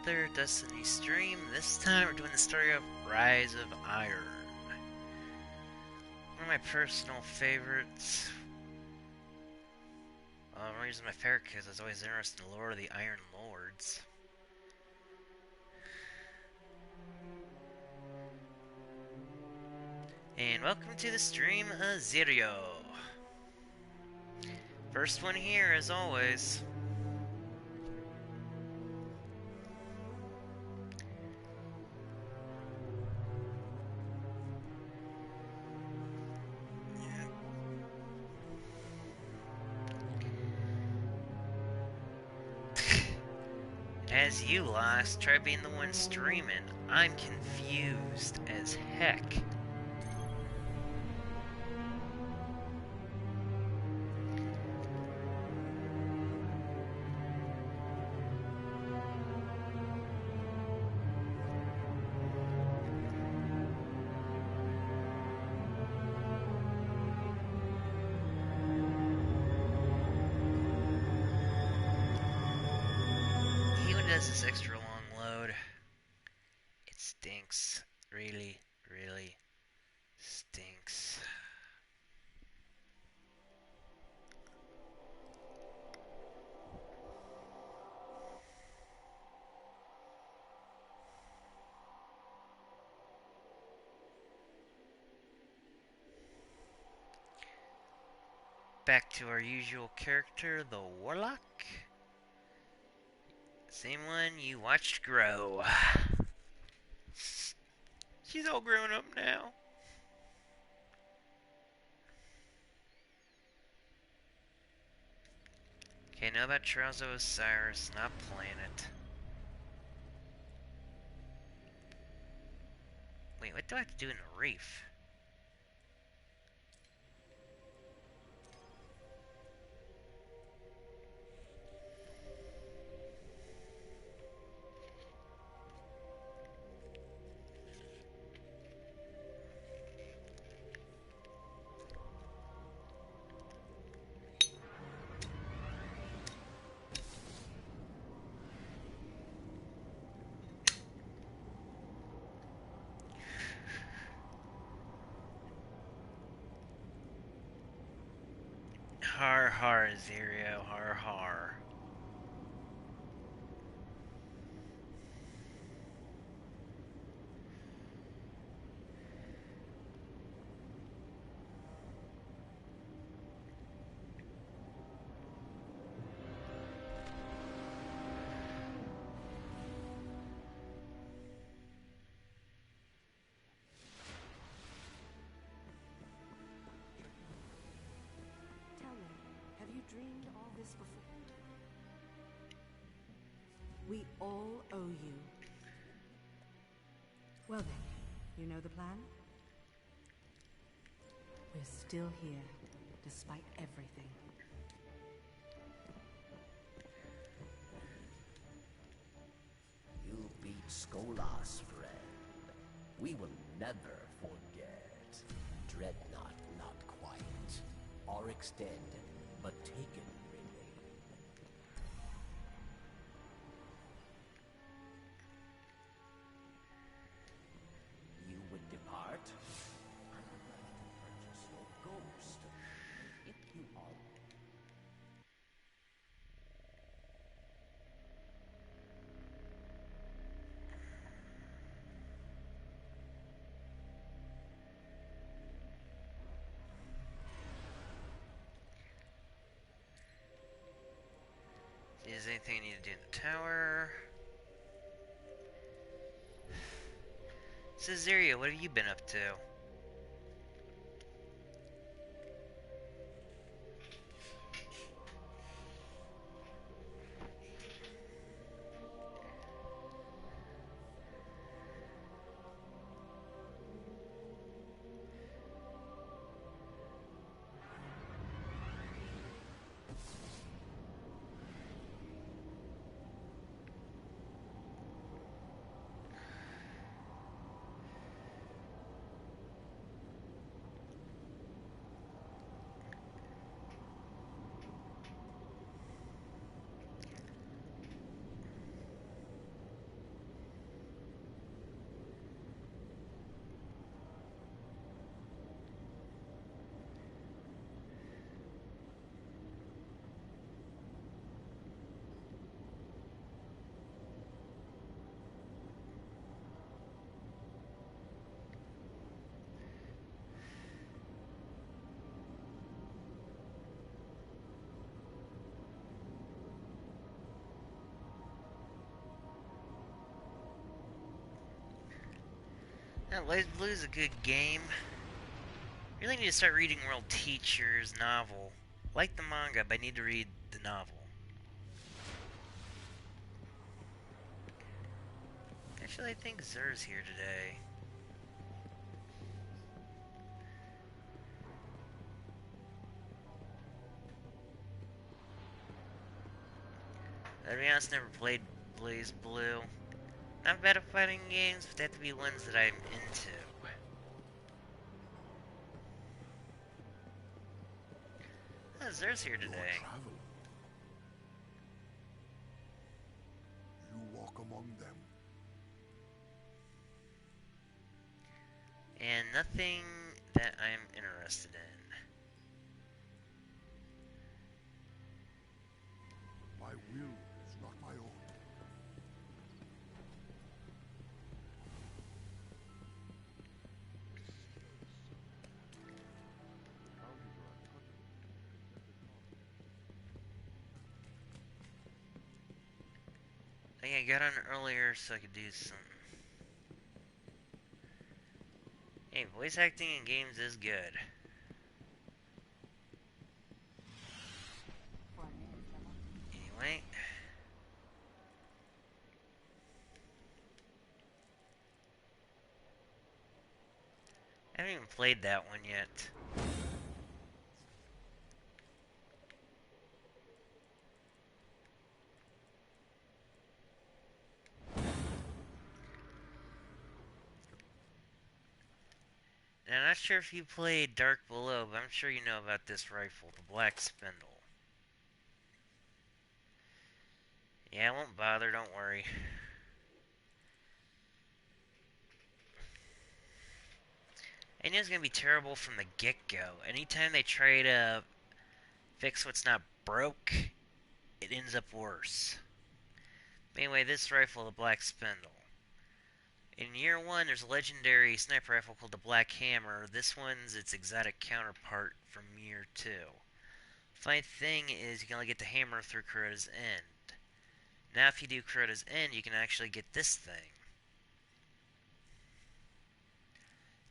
another Destiny stream. This time we're doing the story of Rise of Iron. One of my personal favorites. The reason my favorite because I was always interested in the lore of the Iron Lords. And welcome to the stream, Azirio. First one here, as always. As you, Lost, try being the one streaming. I'm confused as heck. This extra long load. It stinks. Really, really stinks. Back to our usual character, the Warlock. Same one you watched grow. She's all grown up now. Okay, know about Trauzo Osiris, not planet. Wait, what do I have to do in the reef? Har har, Azirio, har har. Dreamed all this before. We all owe you. Well then, you know the plan? We're still here, despite everything. You beat Skolas, friend. We will never forget. Dreadnought not quite. Oryx dead, but taken really. You would depart? I would like to purchase your ghost. If you are... Is there anything I need to do in the tower? Caesarea, what have you been up to? Light Blue is a good game. Really need to start reading World Teacher's novel. Like the manga, but I need to read the novel. Actually, I think Zer's here today. To be honest, never played Blaze Blue. Not bad at fighting games, but they have to be ones that I'm into. Oh, Zer's here today. You walk among them. And nothing that I'm interested in. My will is not my own. I think I got on earlier so I could do something. Hey, voice acting in games is good. Anyway. I haven't even played that one yet. And I'm not sure if you played Dark Below, but I'm sure you know about this rifle, the Black Spindle. Yeah, I won't bother, don't worry. I knew it was going to be terrible from the get-go. Anytime they try to fix what's not broke, it ends up worse. Anyway, this rifle, the Black Spindle. In year 1, there's a legendary sniper rifle called the Black Hammer. This one's its exotic counterpart from year 2. Funny thing is, you can only get the hammer through Kuroda's End. Now, if you do Kuroda's End, you can actually get this thing.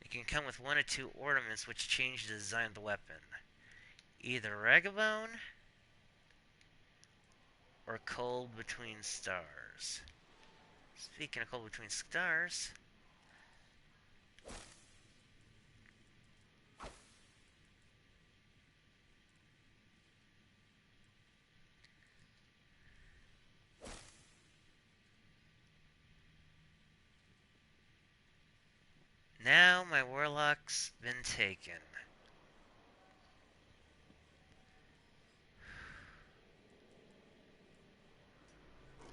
It can come with 1 or 2 ornaments which change the design of the weapon. Either Ragabone or Cold Between Stars. Speaking of Cold Between Stars, now my Warlock's been taken.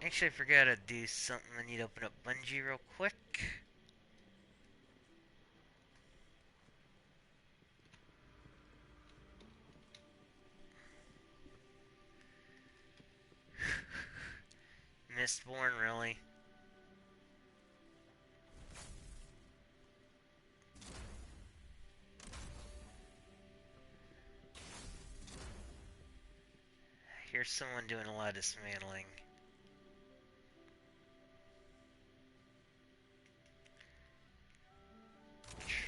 Actually, I forgot to do something. I need to open up Bungie real quick. Mistborn, really? Here's someone doing a lot of dismantling.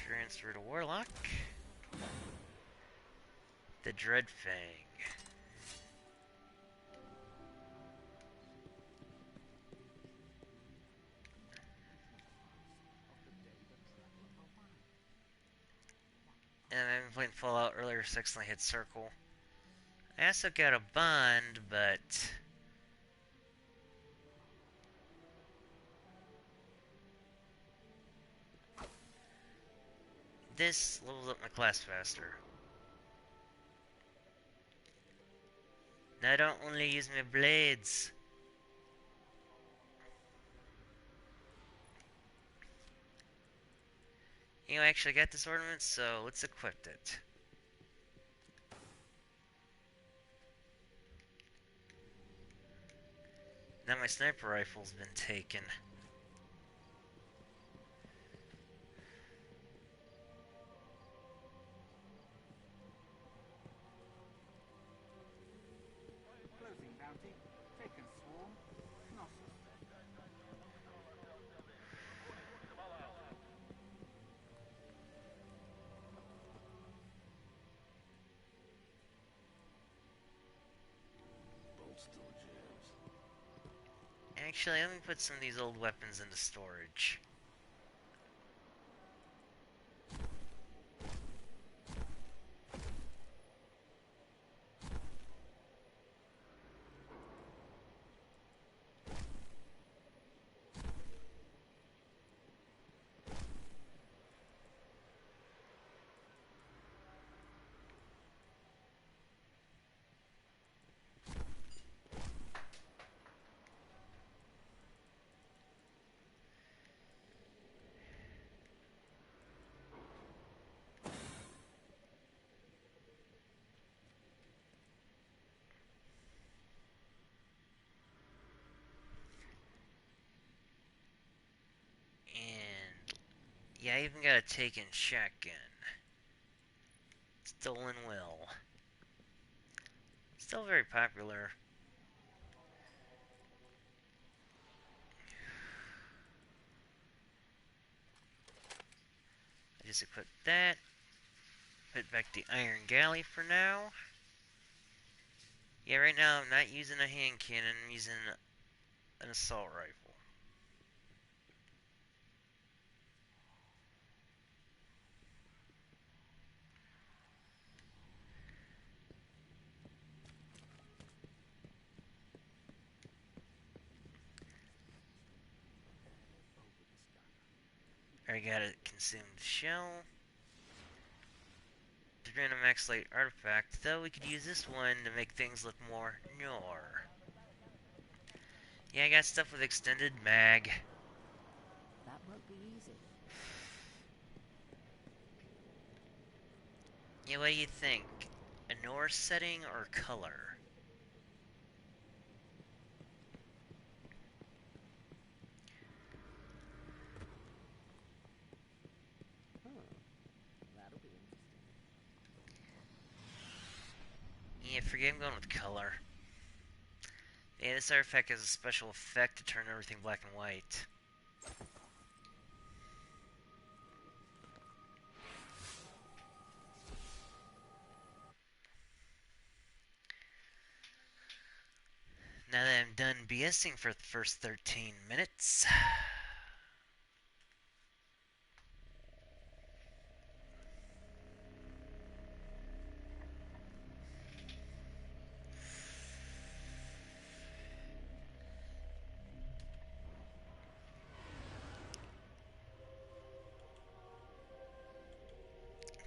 Transfer to Warlock. The Dreadfang. And I've been playing Fallout earlier, so I accidentally hit circle. I also got a bond, but this levels up my class faster. Now I don't only use my blades. You know, I actually got this ornament, so let's equip it. Now my sniper rifle's been taken. Closing bounty. Taken swarm. Knossos. Actually, let me put some of these old weapons into storage. And yeah, I even got a taken shotgun. Stolen will. Still very popular. I just equipped that. Put back the iron galley for now. Yeah, right now I'm not using a hand cannon, I'm using an assault rifle. I got a consumed shell. Random max light artifact, though we could use this one to make things look more noir. Yeah, I got stuff with extended mag. That won't be easy. Yeah, what do you think? A noir setting or color? That'll be interesting. Yeah, forget I'm going with color. Yeah, this artifact has a special effect to turn everything black and white. Now that I'm done BSing for the first 13 minutes.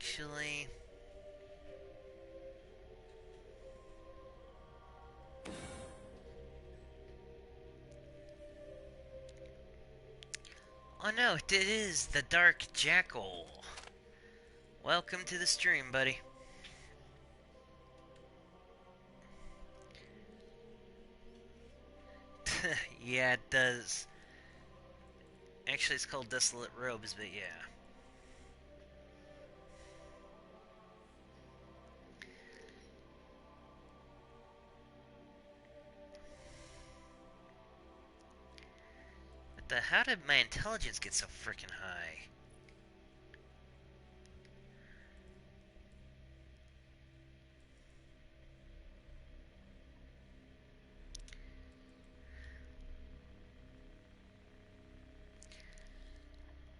Actually, oh no, it is the Dark Jackal. Welcome to the stream, buddy. Yeah, it does. Actually, it's called Desolate Robes, but yeah. What the? How did my intelligence get so freaking high?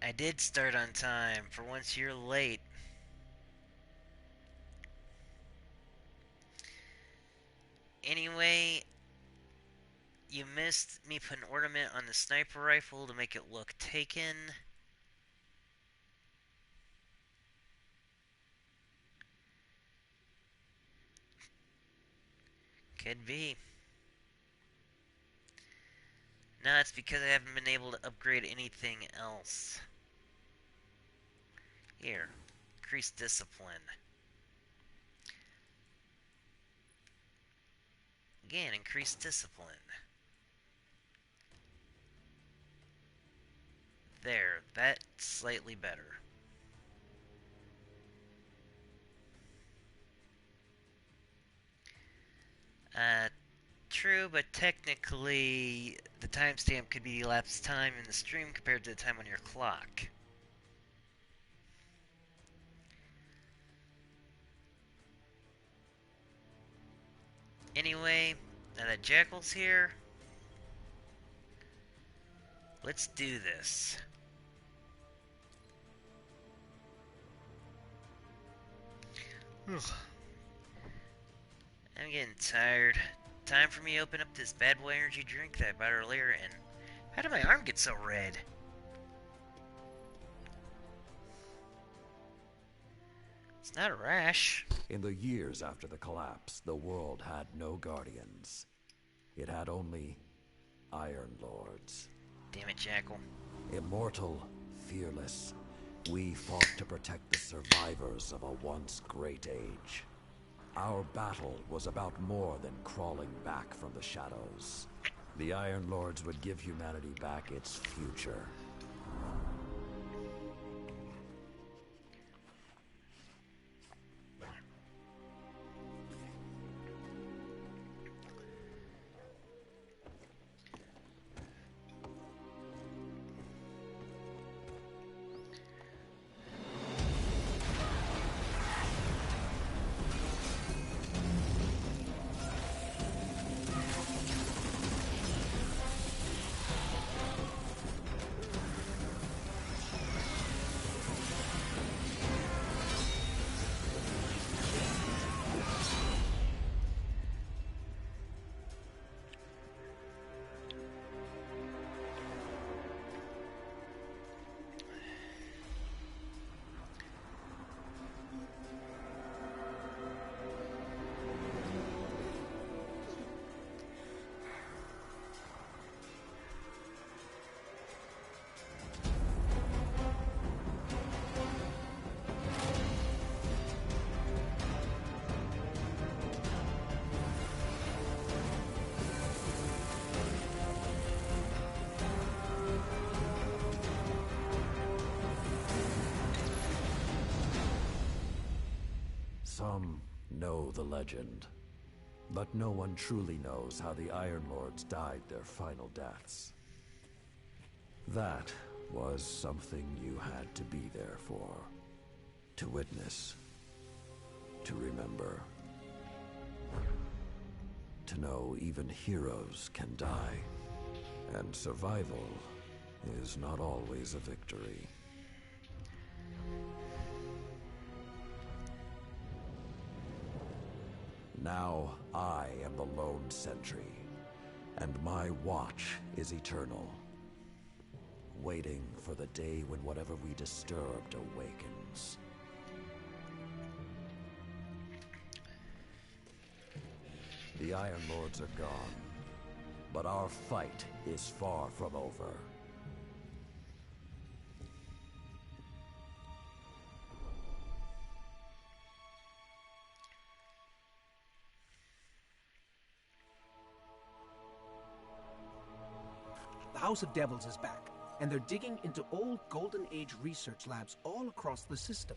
I did start on time. For once, you're late. Anyway, you missed me put an ornament on the sniper rifle to make it look taken. Could be. No, it's because I haven't been able to upgrade anything else. Here, increase discipline. Again, increase discipline. There, that's slightly better. True, but technically, the timestamp could be the elapsed time in the stream compared to the time on your clock. Anyway, now that Jackal's here, Let's do this. Ugh. I'm getting tired. Time for me to open up this bad boy energy drink that I bought earlier, and how did my arm get so red? It's not a rash. In the years after the collapse, the world had no guardians. It had only Iron Lords. Damn it, Jackal. Immortal, fearless, we fought to protect the survivors of a once great age. Our battle was about more than crawling back from the shadows. The Iron Lords would give humanity back its future. Some know the legend, but no one truly knows how the Iron Lords died their final deaths. That was something you had to be there for, to witness, to remember, to know even heroes can die, and survival is not always a victory. Now I am the lone sentry, and my watch is eternal, waiting for the day when whatever we disturbed awakens. The Iron Lords are gone, but our fight is far from over. The House of Devils is back, and they're digging into old Golden Age research labs all across the system.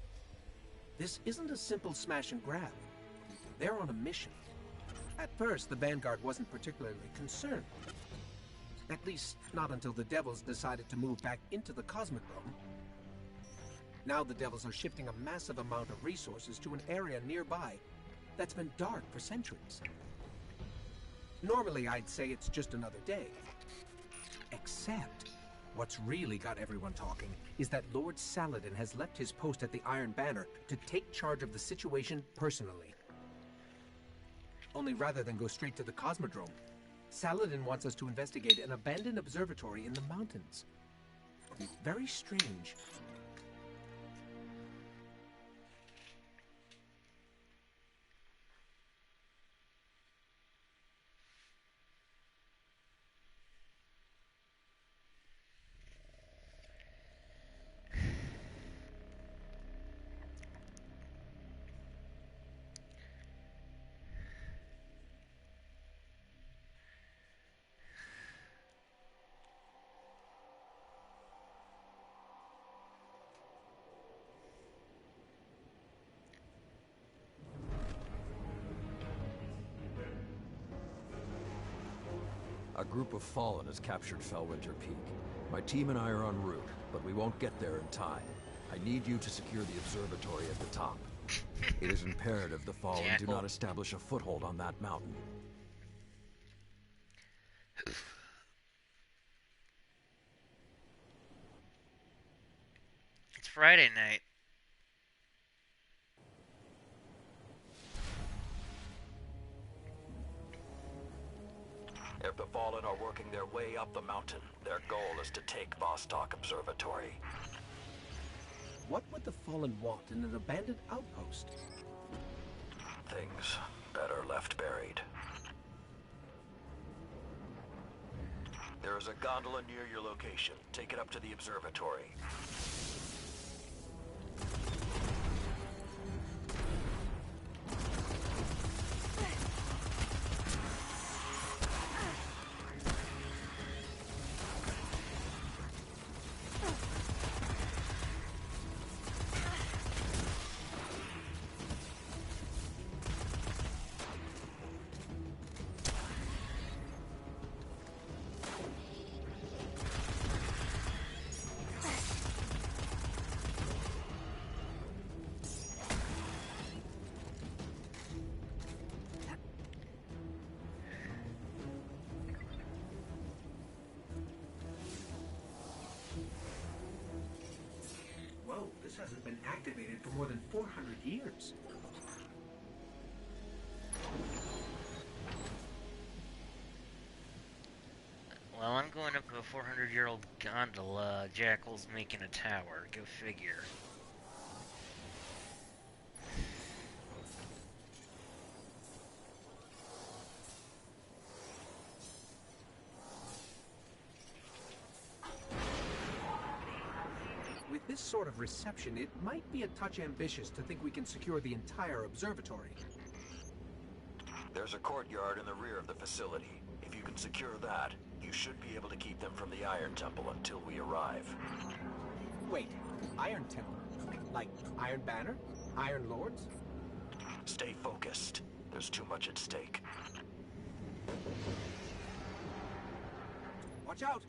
This isn't a simple smash and grab. They're on a mission. At first, the Vanguard wasn't particularly concerned. At least, not until the Devils decided to move back into the Cosmodrome. Now the Devils are shifting a massive amount of resources to an area nearby that's been dark for centuries. Normally, I'd say it's just another day. Except, what's really got everyone talking is that Lord Saladin has left his post at the Iron Banner to take charge of the situation personally. Only rather than go straight to the Cosmodrome, Saladin wants us to investigate an abandoned observatory in the mountains. Very strange. A group of Fallen has captured Felwinter Peak. My team and I are en route, but we won't get there in time. I need you to secure the observatory at the top. It is imperative the Fallen do not establish a foothold on that mountain. Friday night. If the Fallen are working their way up the mountain, their goal is to take Vostok Observatory. What would the Fallen want in an abandoned outpost? Things better left buried. There is a gondola near your location. Take it up to the observatory. Whoa, this hasn't been activated for more than 400 years. Well, I'm going up a 400-year-old gondola. Jackal's making a tower. Go figure. With this sort of reception, it might be a touch ambitious to think we can secure the entire observatory. There's a courtyard in the rear of the facility. If you can secure that, you should be able to keep them from the Iron Temple until we arrive. Wait, Iron Temple? Like Iron Banner? Iron Lords? Stay focused. There's too much at stake. Watch out!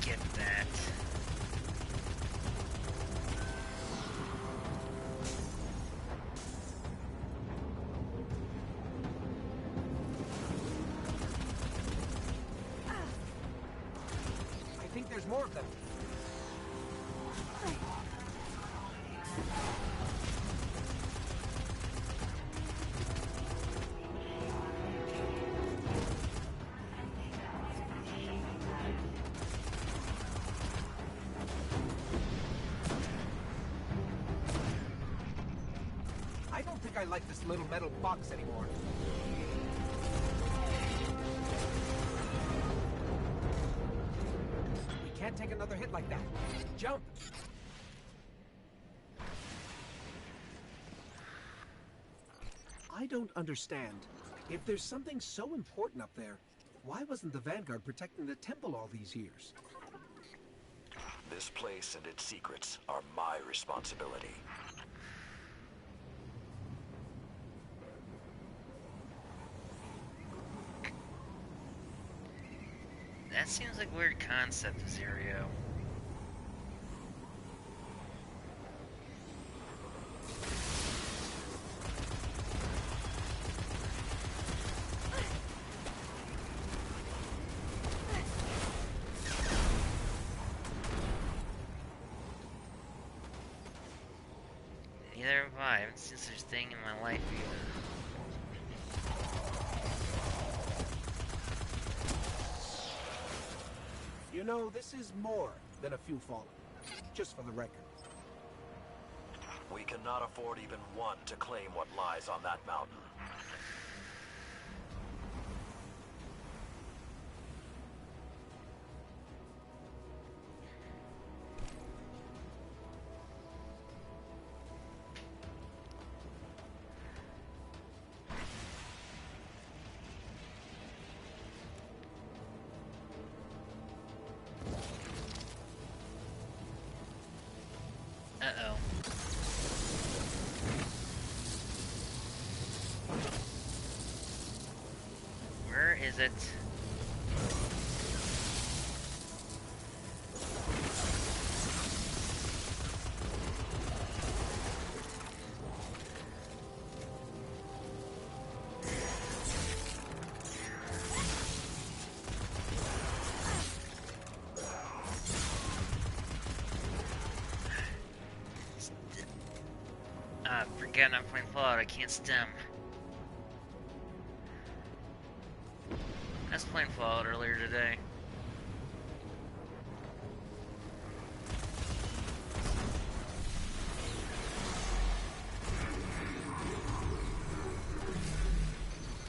Get that. I think there's more of them. I don't think I like this little metal box anymore. We can't take another hit like that. Jump! I don't understand. If there's something so important up there, why wasn't the Vanguard protecting the temple all these years? This place and its secrets are my responsibility. That seems like a weird concept, Azerio. Neither have I. I haven't seen such a thing in my life either. You know, this is more than a few fallen. Just for the record. We cannot afford even one to claim what lies on that mountain. Uh-oh. Where is it? Forget I'm playing Fallout, I can't stem. I was playing Fallout earlier today.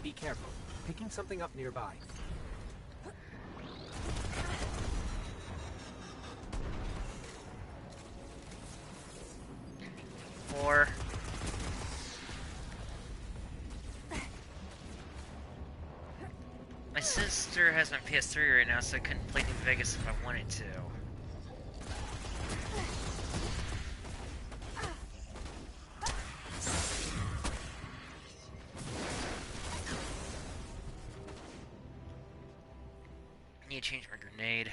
Be careful. Picking something up nearby. Or my sister has my PS3 right now, so I couldn't play New Vegas if I wanted to. I need to change my grenade.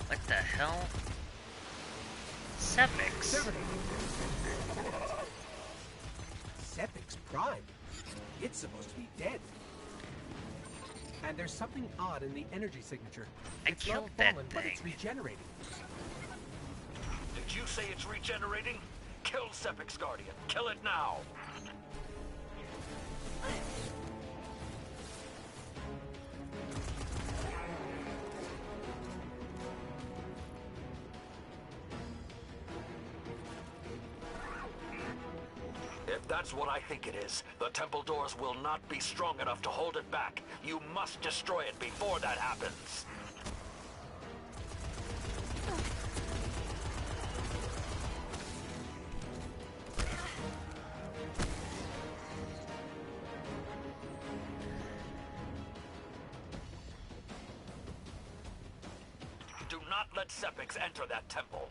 What the hell? Sepix. Sepix Prime? It's supposed to be dead. And there's something odd in the energy signature. I It's killed not that fallen, but it's thing. regenerating. Did you say it's regenerating? Kill Sepix Guardian. Kill it now. If that's what I think it is, the temple doors will not be strong enough to hold it back. You must destroy it before that happens. Do not let Sepix enter that temple.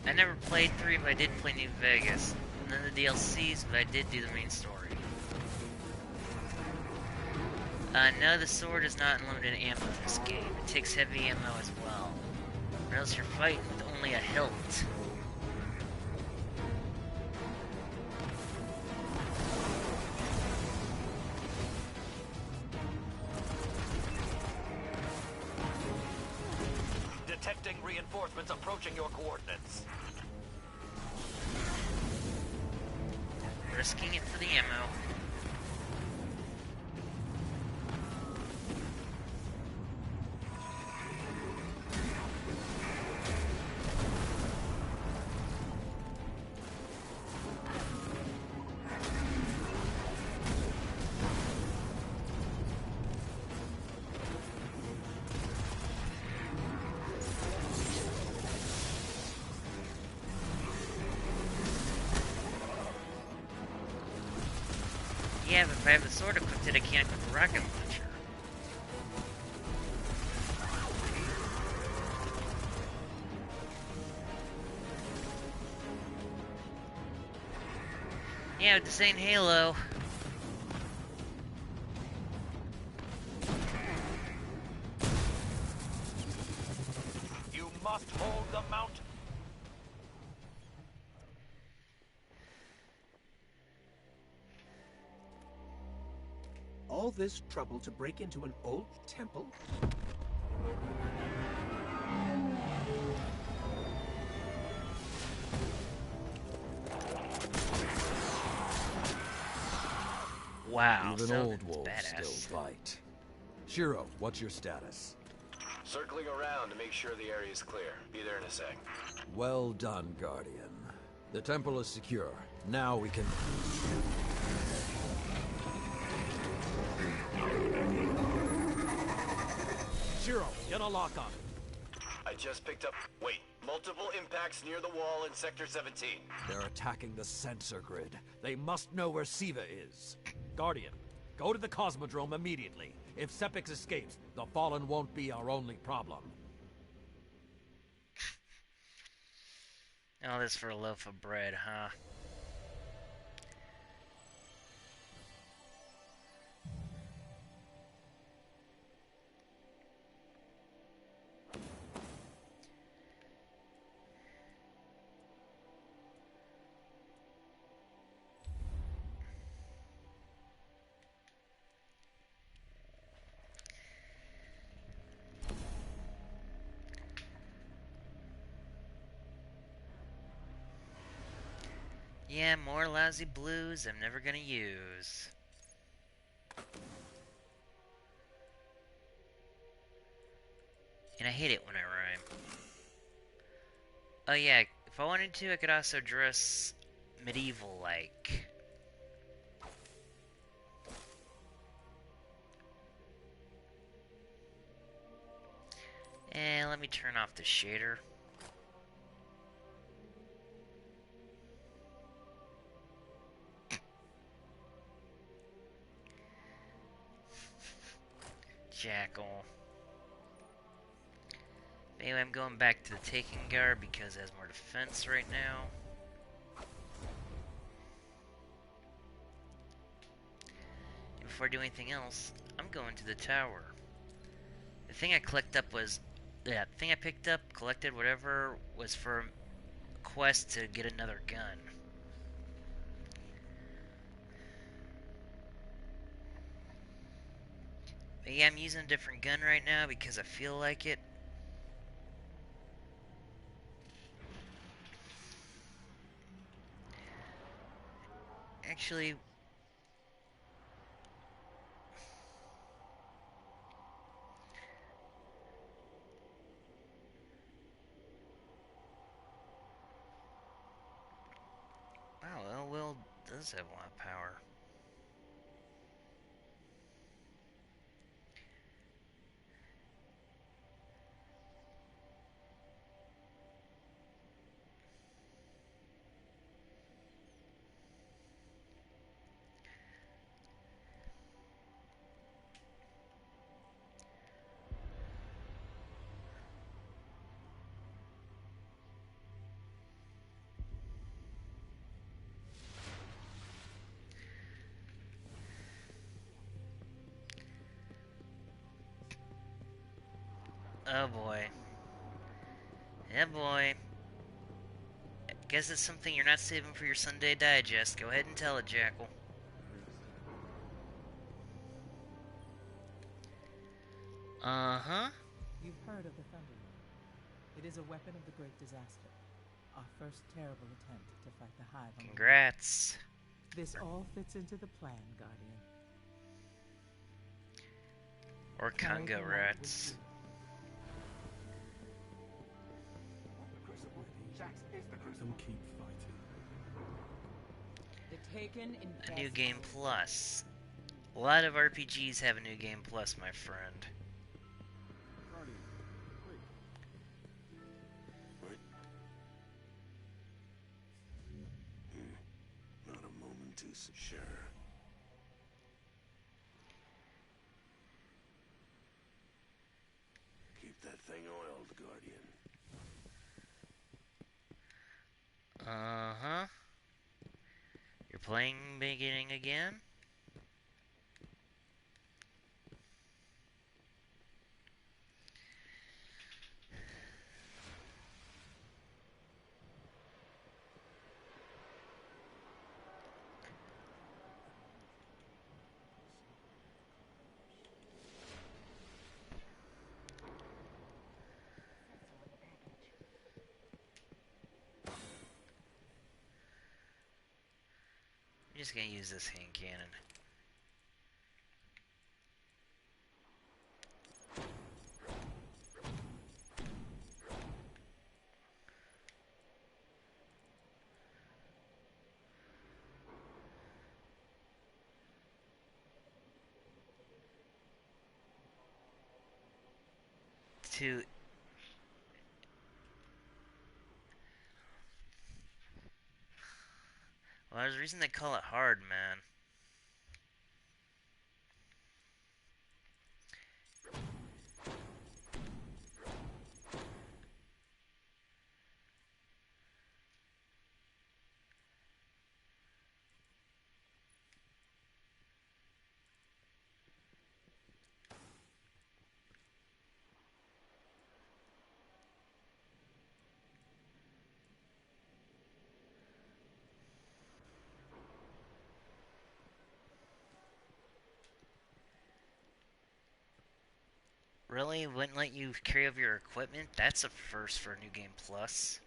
I never played 3, but I did play New Vegas. None of the DLCs, but I did do the main story. No, the sword is not unlimited ammo in this game. It takes heavy ammo as well. Or else you're fighting with only a hilt. Detecting reinforcements approaching your coordinates. Risking it for the ammo. Yeah, but if I have the sword equipped, I can't equip the rocket launcher. Yeah, but this ain't Halo. You must hold the mountain. All this trouble to break into an old temple? Wow, Even so old wolves badass. still bite. Shiro, what's your status? Circling around to make sure the area is clear. Be there in a sec. Well done, Guardian. The temple is secure. Now we can... Shiro, get a lock on. I just picked up... Wait. Multiple impacts near the wall in Sector 17. They're attacking the sensor grid. They must know where Siva is. Guardian, go to the Cosmodrome immediately. If Sepix escapes, the Fallen won't be our only problem. All this for a loaf of bread, huh? Yeah, more lousy blues I'm never gonna use. And I hate it when I rhyme. Oh yeah, if I wanted to, I could also dress medieval-like. And let me turn off the shader. Jackal. Anyway, I'm going back to the Taken Guard because it has more defense right now. And before I do anything else, I'm going to the tower. The thing I picked up, collected, whatever, was for a quest to get another gun. But yeah, I'm using a different gun right now because I feel like it. Actually, wow, Will does have a lot of power. Oh boy. Yeah boy. I guess it's something you're not saving for your Sunday digest. Go ahead and tell it, Jackal. Uh-huh. You've heard of the Thunderlord. It is a weapon of the Great Disaster. Our first terrible attempt to fight the Hive on Congrats. This all fits into the plan, Guardian. Or Congo rats. Them keep fighting. The Taken A new game plus. A lot of RPGs have a new game plus, my friend. Not a moment too sure. Keep that thing oiled, Guardian. Uh-huh. You're playing beginning again? I'm just gonna use this hand cannon. to... Well, there's a reason they call it hard, man. Really? Wouldn't let you carry over your equipment? That's a first for New Game Plus.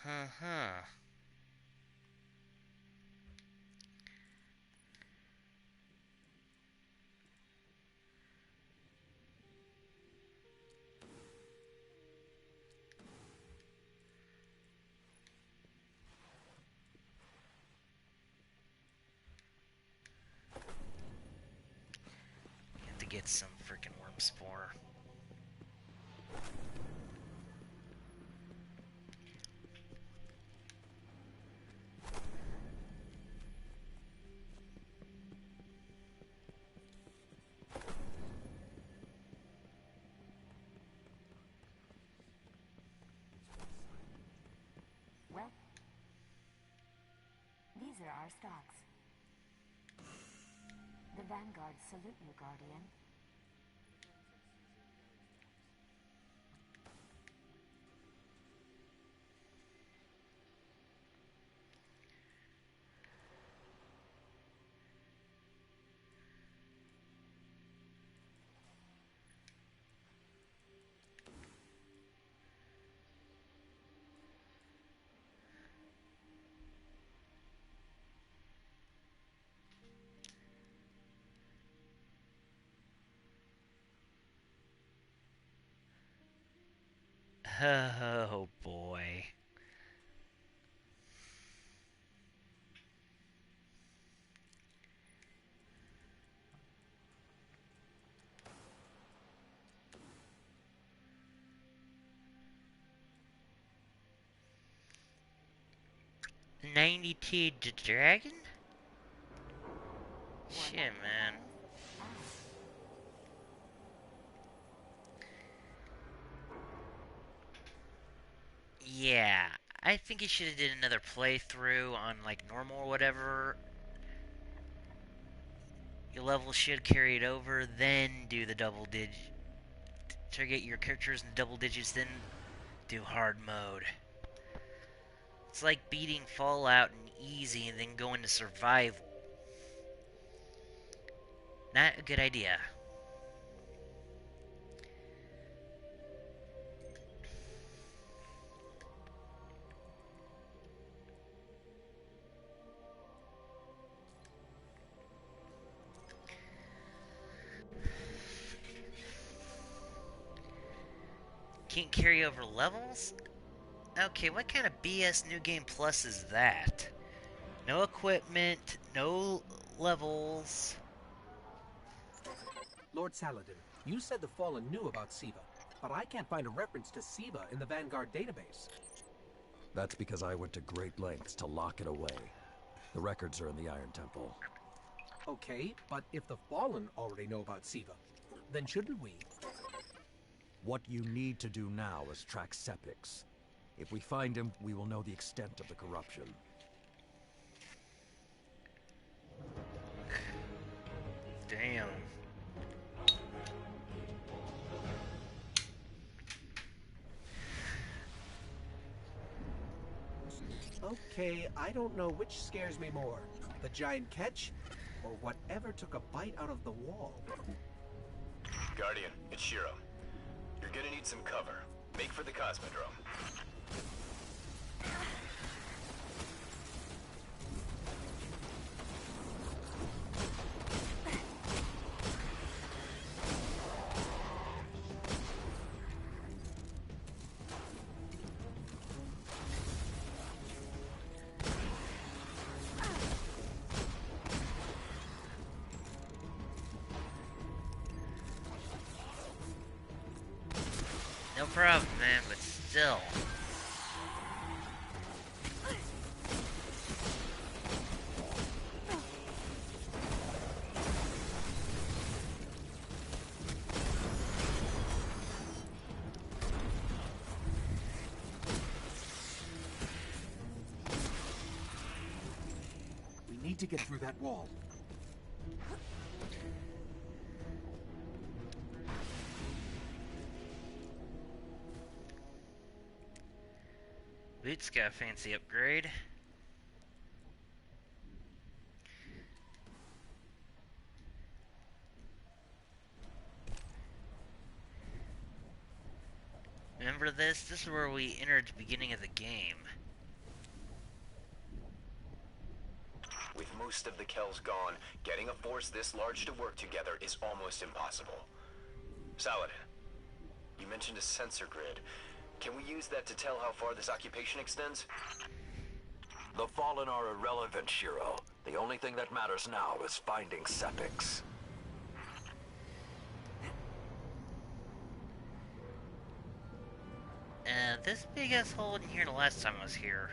Huh. You have to get some freaking worm spore. Well, these are our stocks. The Vanguard salute you, Guardian. Oh boy. $92 dragon? Shit, man. Yeah, I think you should have did another playthrough on like normal or whatever. Your level should carry it over, then do the double digit. To get your characters in double digits, then do hard mode. It's like beating Fallout in easy and then going to survival. Not a good idea. Can't carry over levels? Okay, what kind of BS New Game Plus is that? No equipment, no levels. Lord Saladin, you said the Fallen knew about Siva. but I can't find a reference to Siva in the Vanguard database. That's because I went to great lengths to lock it away. The records are in the Iron Temple. Okay, but if the Fallen already know about Siva, then shouldn't we? What you need to do now is track Sepix. If we find him, we will know the extent of the corruption. Damn. Okay, I don't know which scares me more, the giant catch, or whatever took a bite out of the wall. Guardian, it's Shiro. You're gonna need some cover. Make for the Cosmodrome. No problem, man, but still. We need to get through that wall. Boots got a fancy upgrade. Remember this? This is where we entered the beginning of the game. With most of the Kells gone, getting a force this large to work together is almost impossible. Saladin, you mentioned a sensor grid. Can we use that to tell how far this occupation extends? The Fallen are irrelevant, Shiro. The only thing that matters now is finding Sepix. And this big ass hole in here the last time I was here.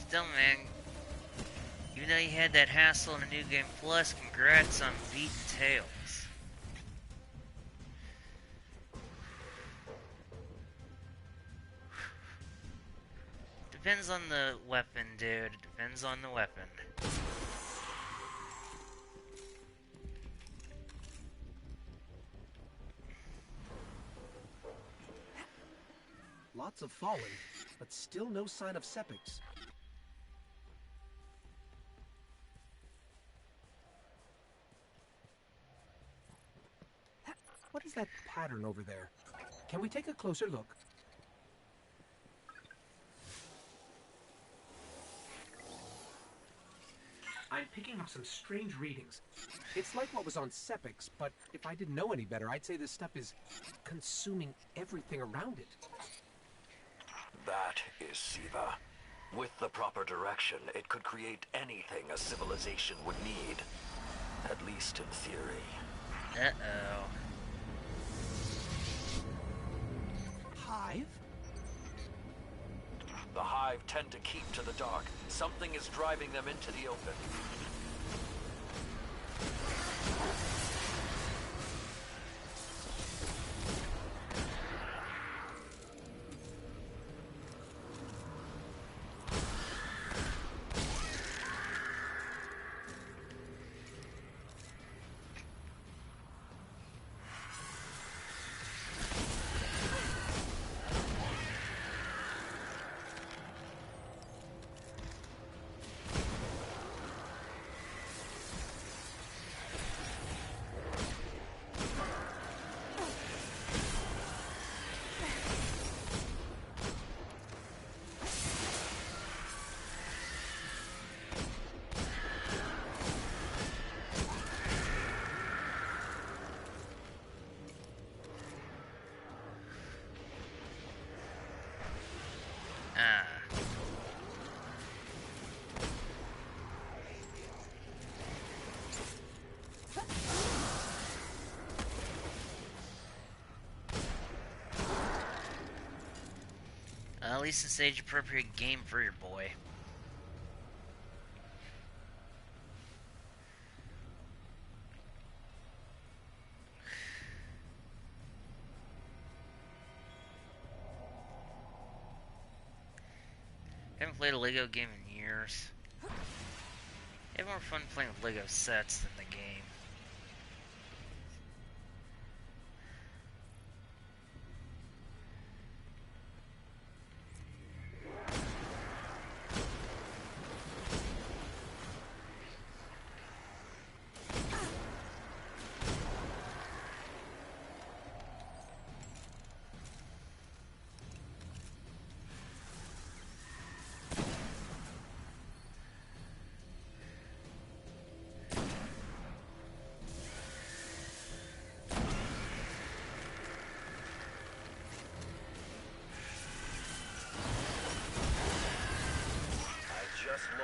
Still, man. Even though you had that hassle in a New Game Plus, congrats on beating Tails. Depends on the weapon, dude. Depends on the weapon. Lots of fallen, but still no sign of Sepix. What is that pattern over there? Can we take a closer look? I'm picking up some strange readings. It's like what was on Sepix, but if I didn't know any better, I'd say this stuff is consuming everything around it. That is Siva. With the proper direction, it could create anything a civilization would need. At least in theory. Uh-oh. Hive? The Hive tend to keep to the dark. Something is driving them into the open. At least it's age-appropriate game for your boy. Haven't played a Lego game in years. I have more fun playing with Lego sets than the game.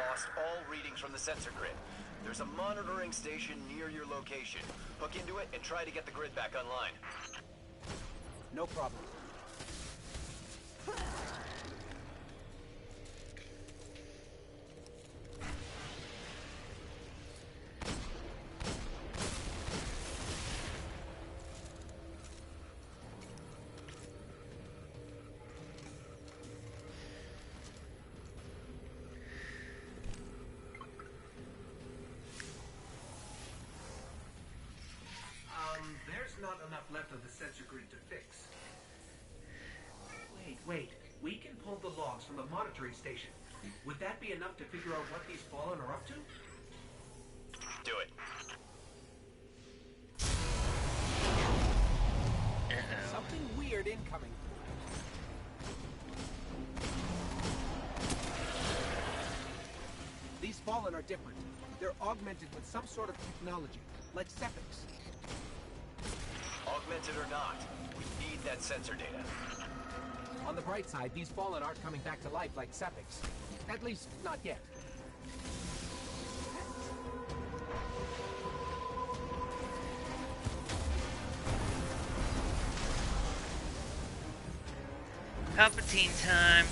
Lost all readings from the sensor grid. There's a monitoring station near your location. Hook into it and try to get the grid back online. No problem. There's not enough left of the sensor grid to fix. Wait. We can pull the logs from the monitoring station. Would that be enough to figure out what these Fallen are up to? Do it. Something weird incoming. These Fallen are different. They're augmented with some sort of technology, like Sepix. Augmented or not, we need that sensor data. On the bright side, these Fallen aren't coming back to life like Sepix. At least, not yet. Palpatine time.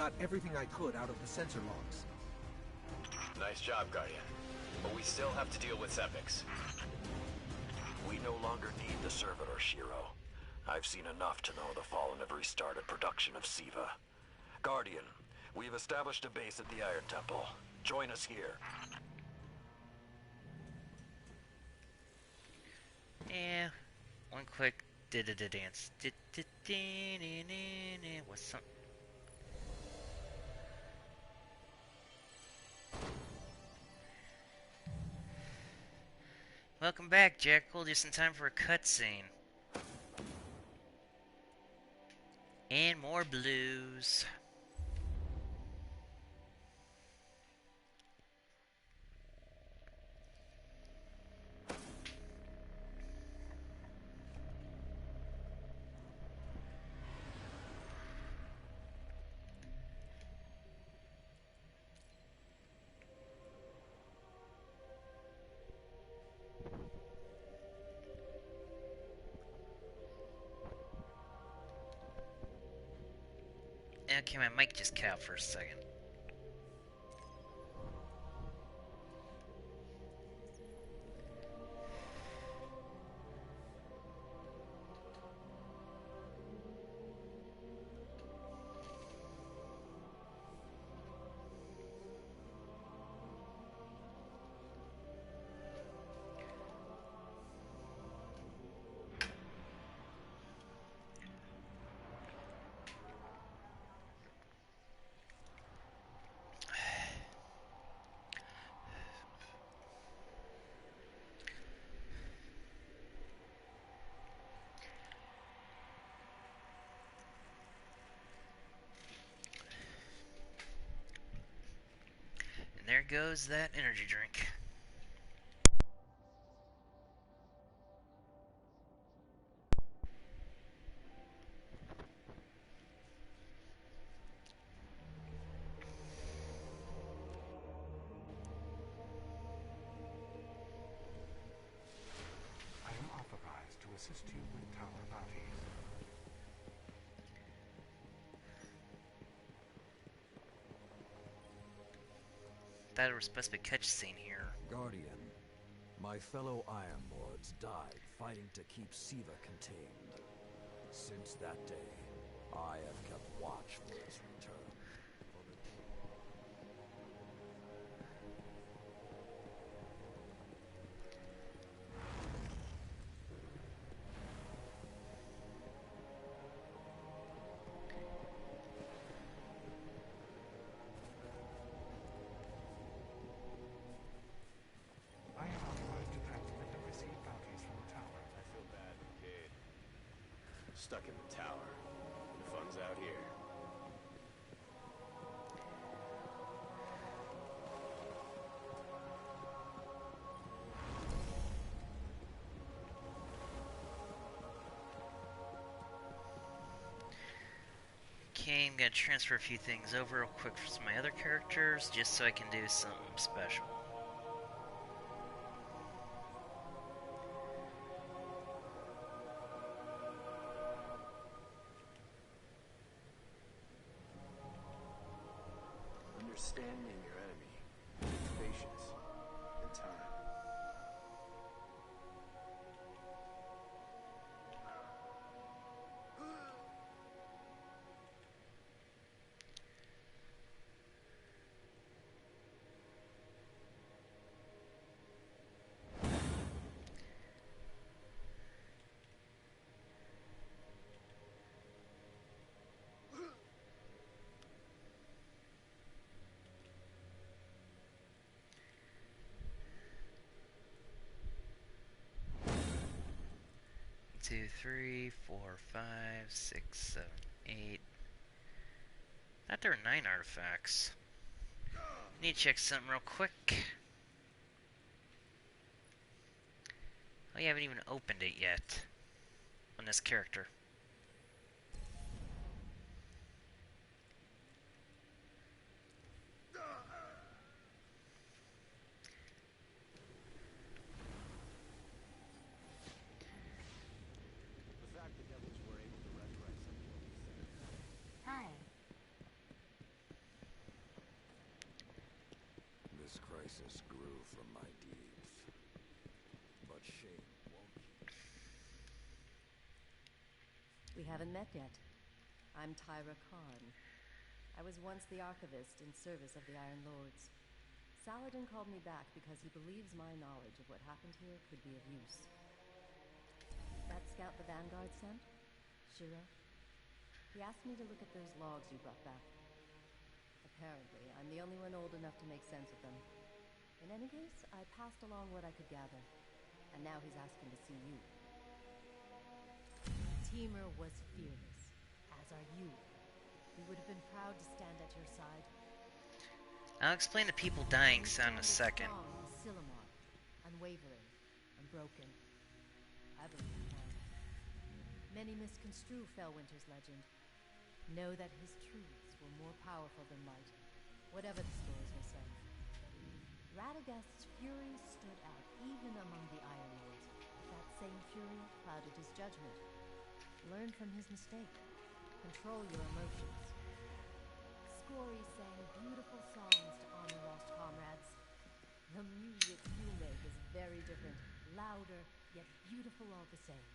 got everything I could out of the sensor logs. Nice job, Guardian. But we still have to deal with Sepix. We no longer need the servitor, Shiro. I've seen enough to know the Fallen have restarted production of SIVA. Guardian, we've established a base at the Iron Temple. Join us here. Yeah, one quick dance. What's some? Welcome back, Jekyll. Just in time for a cutscene. And more blues. Okay, my mic just cut out for a second. And there goes that energy drink. I am authorized to assist you with tower bounties. Thought it was supposed to be a cutscene here. Guardian, my fellow Iron Lords died fighting to keep SIVA contained. Since that day, I have kept watch for its return. I am authorized to transmit and receive bounties from the tower. I feel bad, Cade. Stuck in the tower. The fun's out here. Okay, I'm gonna transfer a few things over real quick for some of my other characters, just so I can do something special. Understanding your enemy takes patience and time. Two, three, four, five, six, 7, 8. Thought there were 9 artifacts. Need to check something real quick. Oh, you haven't even opened it yet on this character. Hi. This crisis grew from my deeds. But shame won't keep. We haven't met yet. I'm Tyra Khan. I was once the Archivist in service of the Iron Lords. Saladin called me back because he believes my knowledge of what happened here could be of use. That scout the Vanguard sent? Shiro? He asked me to look at those logs you brought back. Apparently, I'm the only one old enough to make sense of them. In any case, I passed along what I could gather. And now he's asking to see you. Temur was fearless, as are you. He would have been proud to stand at your side. I'll explain the people dying sound in a second. Silumar, unwavering, unbroken. I believe he can. Many misconstrue Fellwinter's legend. Know that his truths were more powerful than might, whatever the stories may say. Radagast's fury stood out even among the Iron Lords. That same fury clouded his judgment. Learn from his mistake. Control your emotions. Scori sang beautiful songs to honor lost comrades. The music you make is very different, louder, yet beautiful all the same.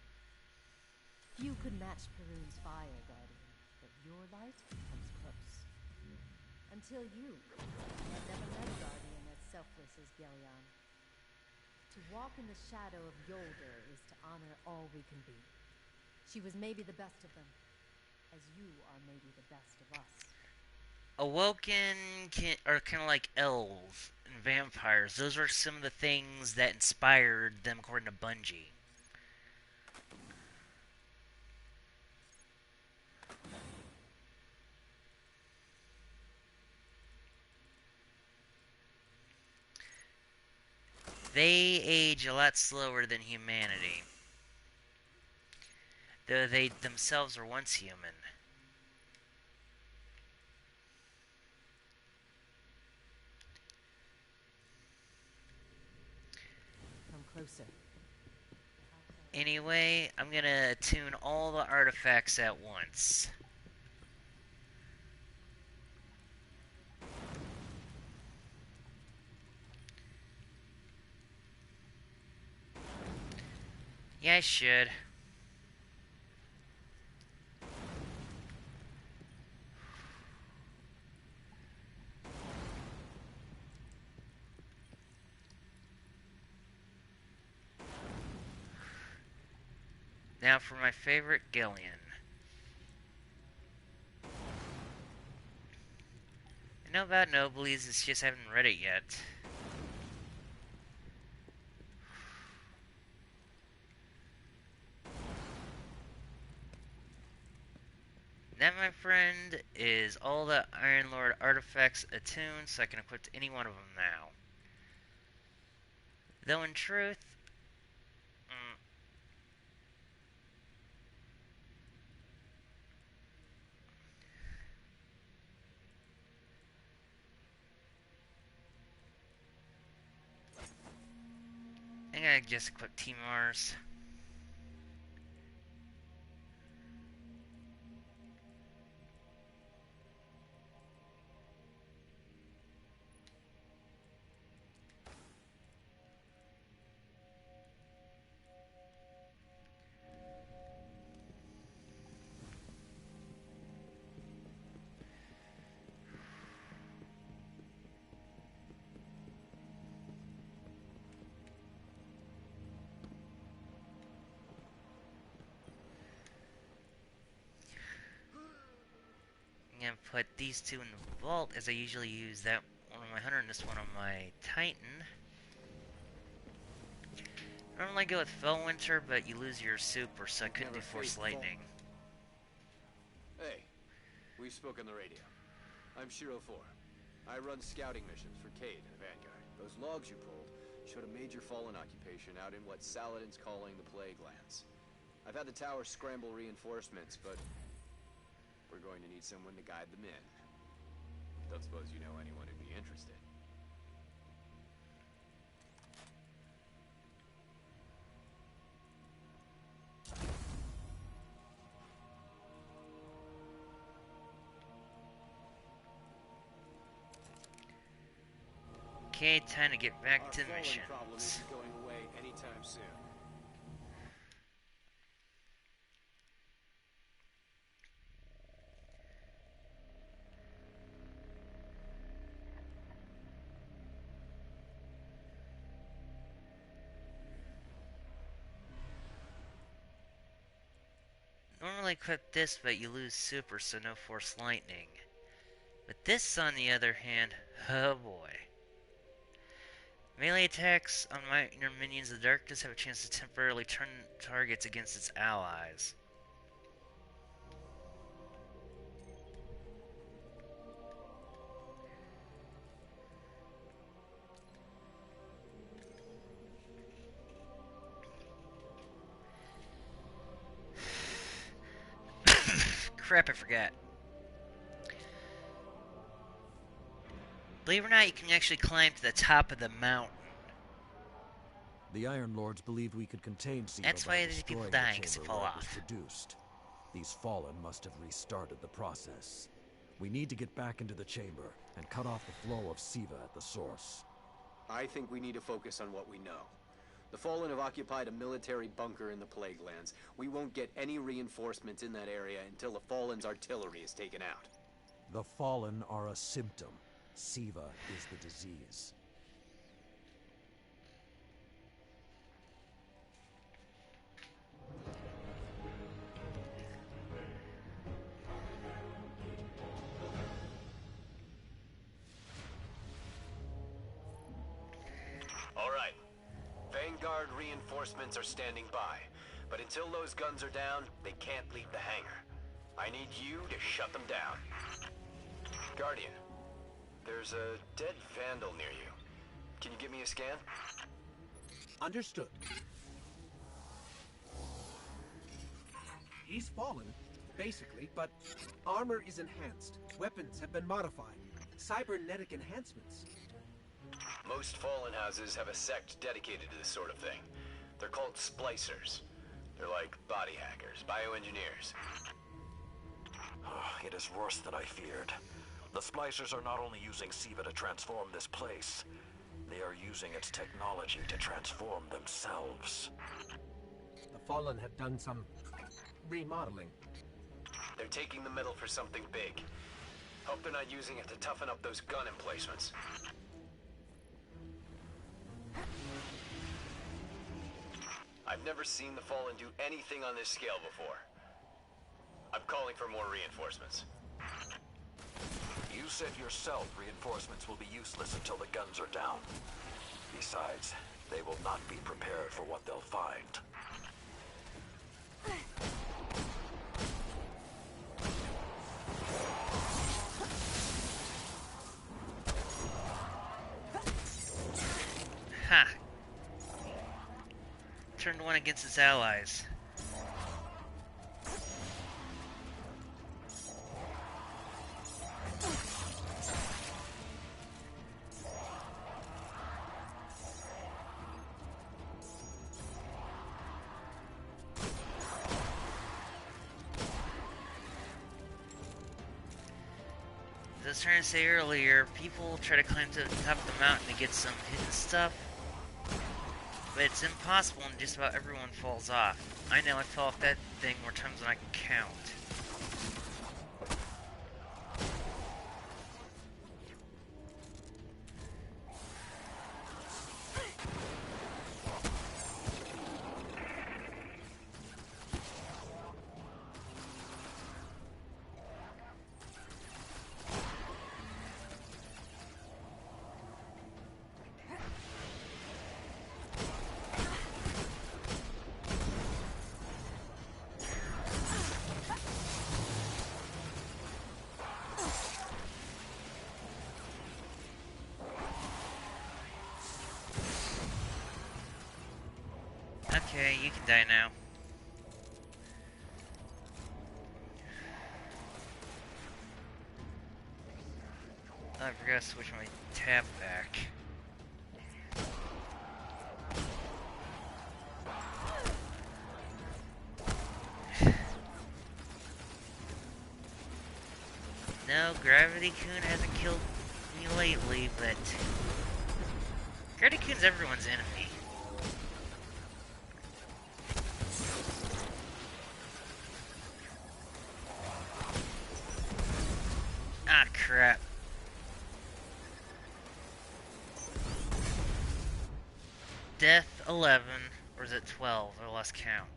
Few could match Perun's fire, Guardian, but your light comes close. Until you, I had never met a Guardian as selfless as Gelion. To walk in the shadow of Yolder is to honor all we can be. She was maybe the best of them, as you are maybe the best of us. Awoken are kind of like elves and vampires. Those are some of the things that inspired them, according to Bungie. They age a lot slower than humanity, though they themselves were once human. Come closer. Anyway, I'm gonna attune all the artifacts at once. Yeah, I should. Now for my favorite Gillian. I know about Nobles, it's just I haven't read it yet. That, my friend, is all the Iron Lord artifacts attuned, so I can equip any one of them now. Though in truth, I'm gonna just equip Temur's. I'm gonna put these two in the vault, as I usually use that one on my Hunter and this one on my Titan. I normally go with Fellwinter, but you lose your super, so I couldn't do Force Lightning. Hey, we spoke on the radio. I'm Shiro 4. I run scouting missions for Cayde and the Vanguard. Those logs you pulled showed a major fallen occupation out in what Saladin's calling the Plague Lands. I've had the tower scramble reinforcements, but we're going to need someone to guide them in. Don't suppose you know anyone who'd be interested. Okay, time to get back Our to fallen problem missions. isn't going away anytime soon. Normally equip this, but you lose super, so no force lightning. But this, on the other hand, oh boy. Melee attacks on minor minions of the darkness have a chance to temporarily turn targets against its allies. Crap, I forgot. Believe it or not, you can actually climb to the top of the mountain. The Iron Lords believed we could contain Siva That's by why there's people destroying dying, the 'cause they chamber fall where it was off. produced. These Fallen must have restarted the process. We need to get back into the chamber and cut off the flow of Siva at the source. I think we need to focus on what we know. The Fallen have occupied a military bunker in the Plague Lands. We won't get any reinforcements in that area until the Fallen's artillery is taken out. The Fallen are a symptom. Siva is the disease. All right. Vanguard reinforcements are standing by. But until those guns are down, they can't leave the hangar. I need you to shut them down. Guardian, there's a dead Vandal near you. Can you give me a scan? Understood. He's fallen, basically, but armor is enhanced. Weapons have been modified. Cybernetic enhancements. Most Fallen houses have a sect dedicated to this sort of thing. They're called Splicers. They're like body hackers, bioengineers. It is worse than I feared. The Splicers are not only using Siva to transform this place, they are using its technology to transform themselves. The Fallen have done some remodeling. They're taking the metal for something big. Hope they're not using it to toughen up those gun emplacements. I've never seen the Fallen do anything on this scale before. I'm calling for more reinforcements. You said yourself reinforcements will be useless until the guns are down. Besides, they will not be prepared for what they'll find. Ha! Turned one against its allies. As I was trying to say earlier, people try to climb to the top of the mountain to get some hidden stuff, but it's impossible and just about everyone falls off. I know I fell off that thing more times than I can count. Okay, you can die now. Oh, I forgot to switch my tab back. No, Gravity Kun hasn't killed me lately, but Gretacoon's everyone's enemy. Ah, crap. Death 11, or is it 12? I lost count.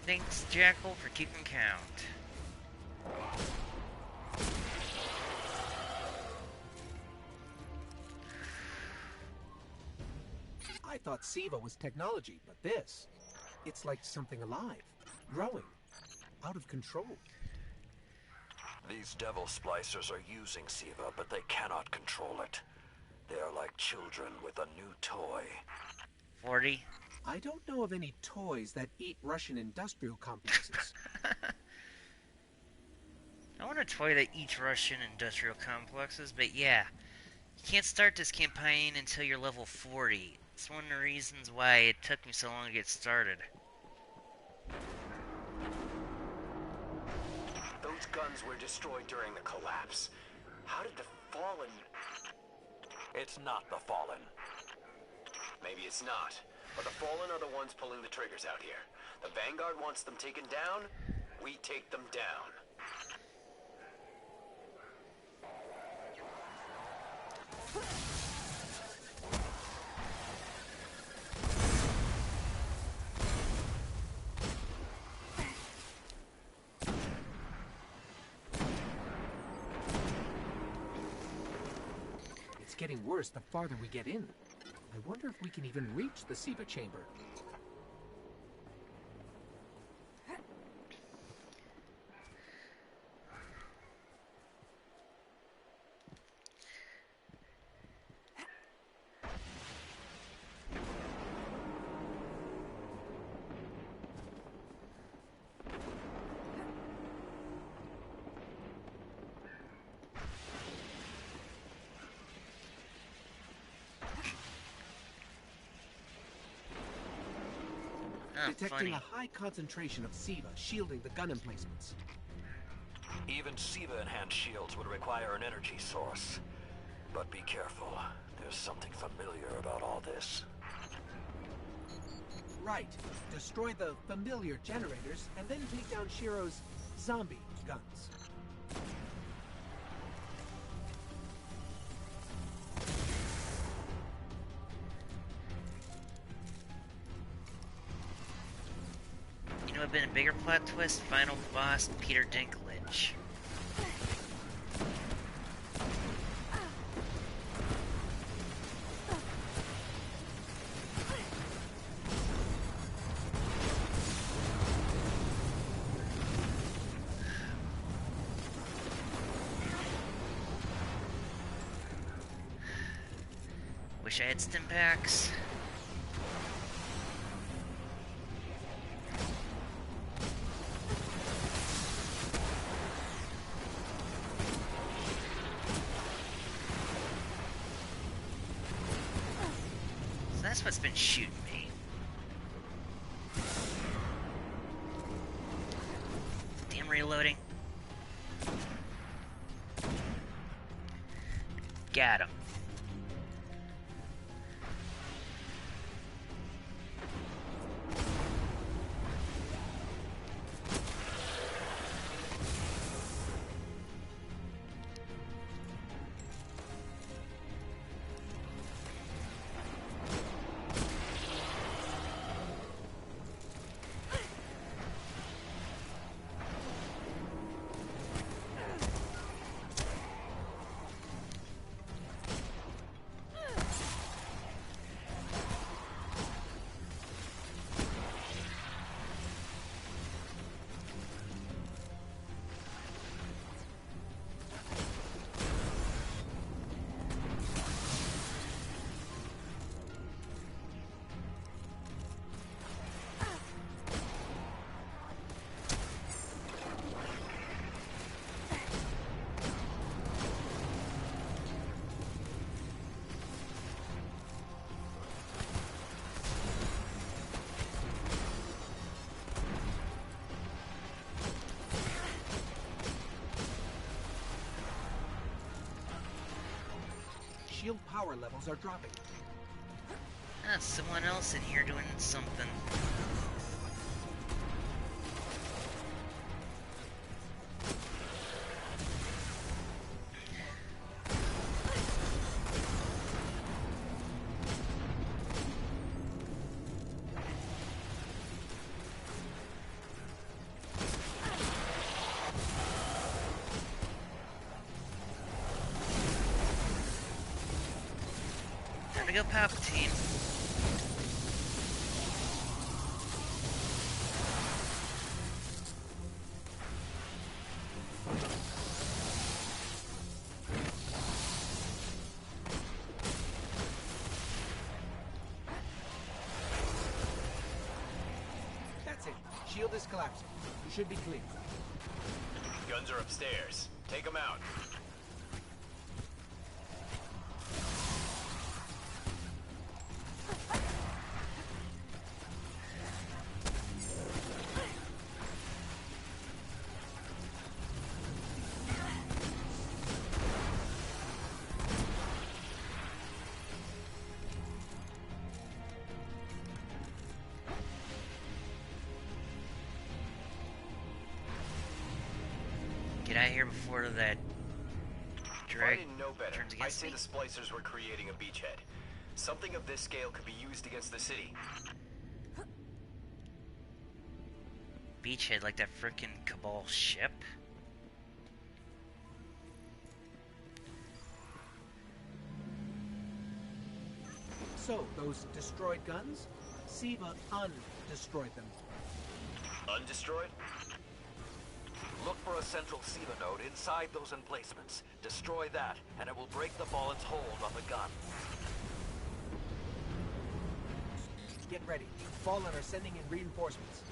Thanks, Jackal, for keeping count. I thought SIVA was technology, but this, it's like something alive, growing, out of control. These devil splicers are using SIVA, but they cannot control it. They are like children with a new toy. 40. I don't know of any toys that eat Russian industrial complexes. I want a toy that eats Russian industrial complexes, but yeah. You can't start this campaign until you're level 40. It's one of the reasons why it took me so long to get started. Those guns were destroyed during the collapse. How did the Fallen... It's not the Fallen. Maybe it's not. But the Fallen are the ones pulling the triggers out here. The Vanguard wants them taken down, we take them down. It's getting worse the farther we get in. I wonder if we can even reach the SIVA chamber. Detecting a high concentration of SIVA shielding the gun emplacements. Even SIVA-enhanced shields would require an energy source. But be careful. There's something familiar about all this. Right. Destroy the familiar generators and then take down Shiro's zombie guns. You know what would have been a bigger plot twist? Final boss, Peter Dinklage. Wish I had stim packs. So that's what's been shooting me. Damn reloading. Got him. shield power levels are dropping. Ah, someone else in here doing something. Time to go Palpatine. That's it. Shield is collapsing. You should be clear. Guns are upstairs. Take them out. Get out of here before that If I drag didn't know better, turns I'd against say me. the splicers were creating a beachhead. Something of this scale could be used against the city. Beachhead, like that frickin' Cabal ship. So, those destroyed guns? Siva undestroyed them. Undestroyed? Look for a central SIVA node inside those emplacements. Destroy that, and it will break the Fallen's hold on the gun. Get ready. Fallen are sending in reinforcements.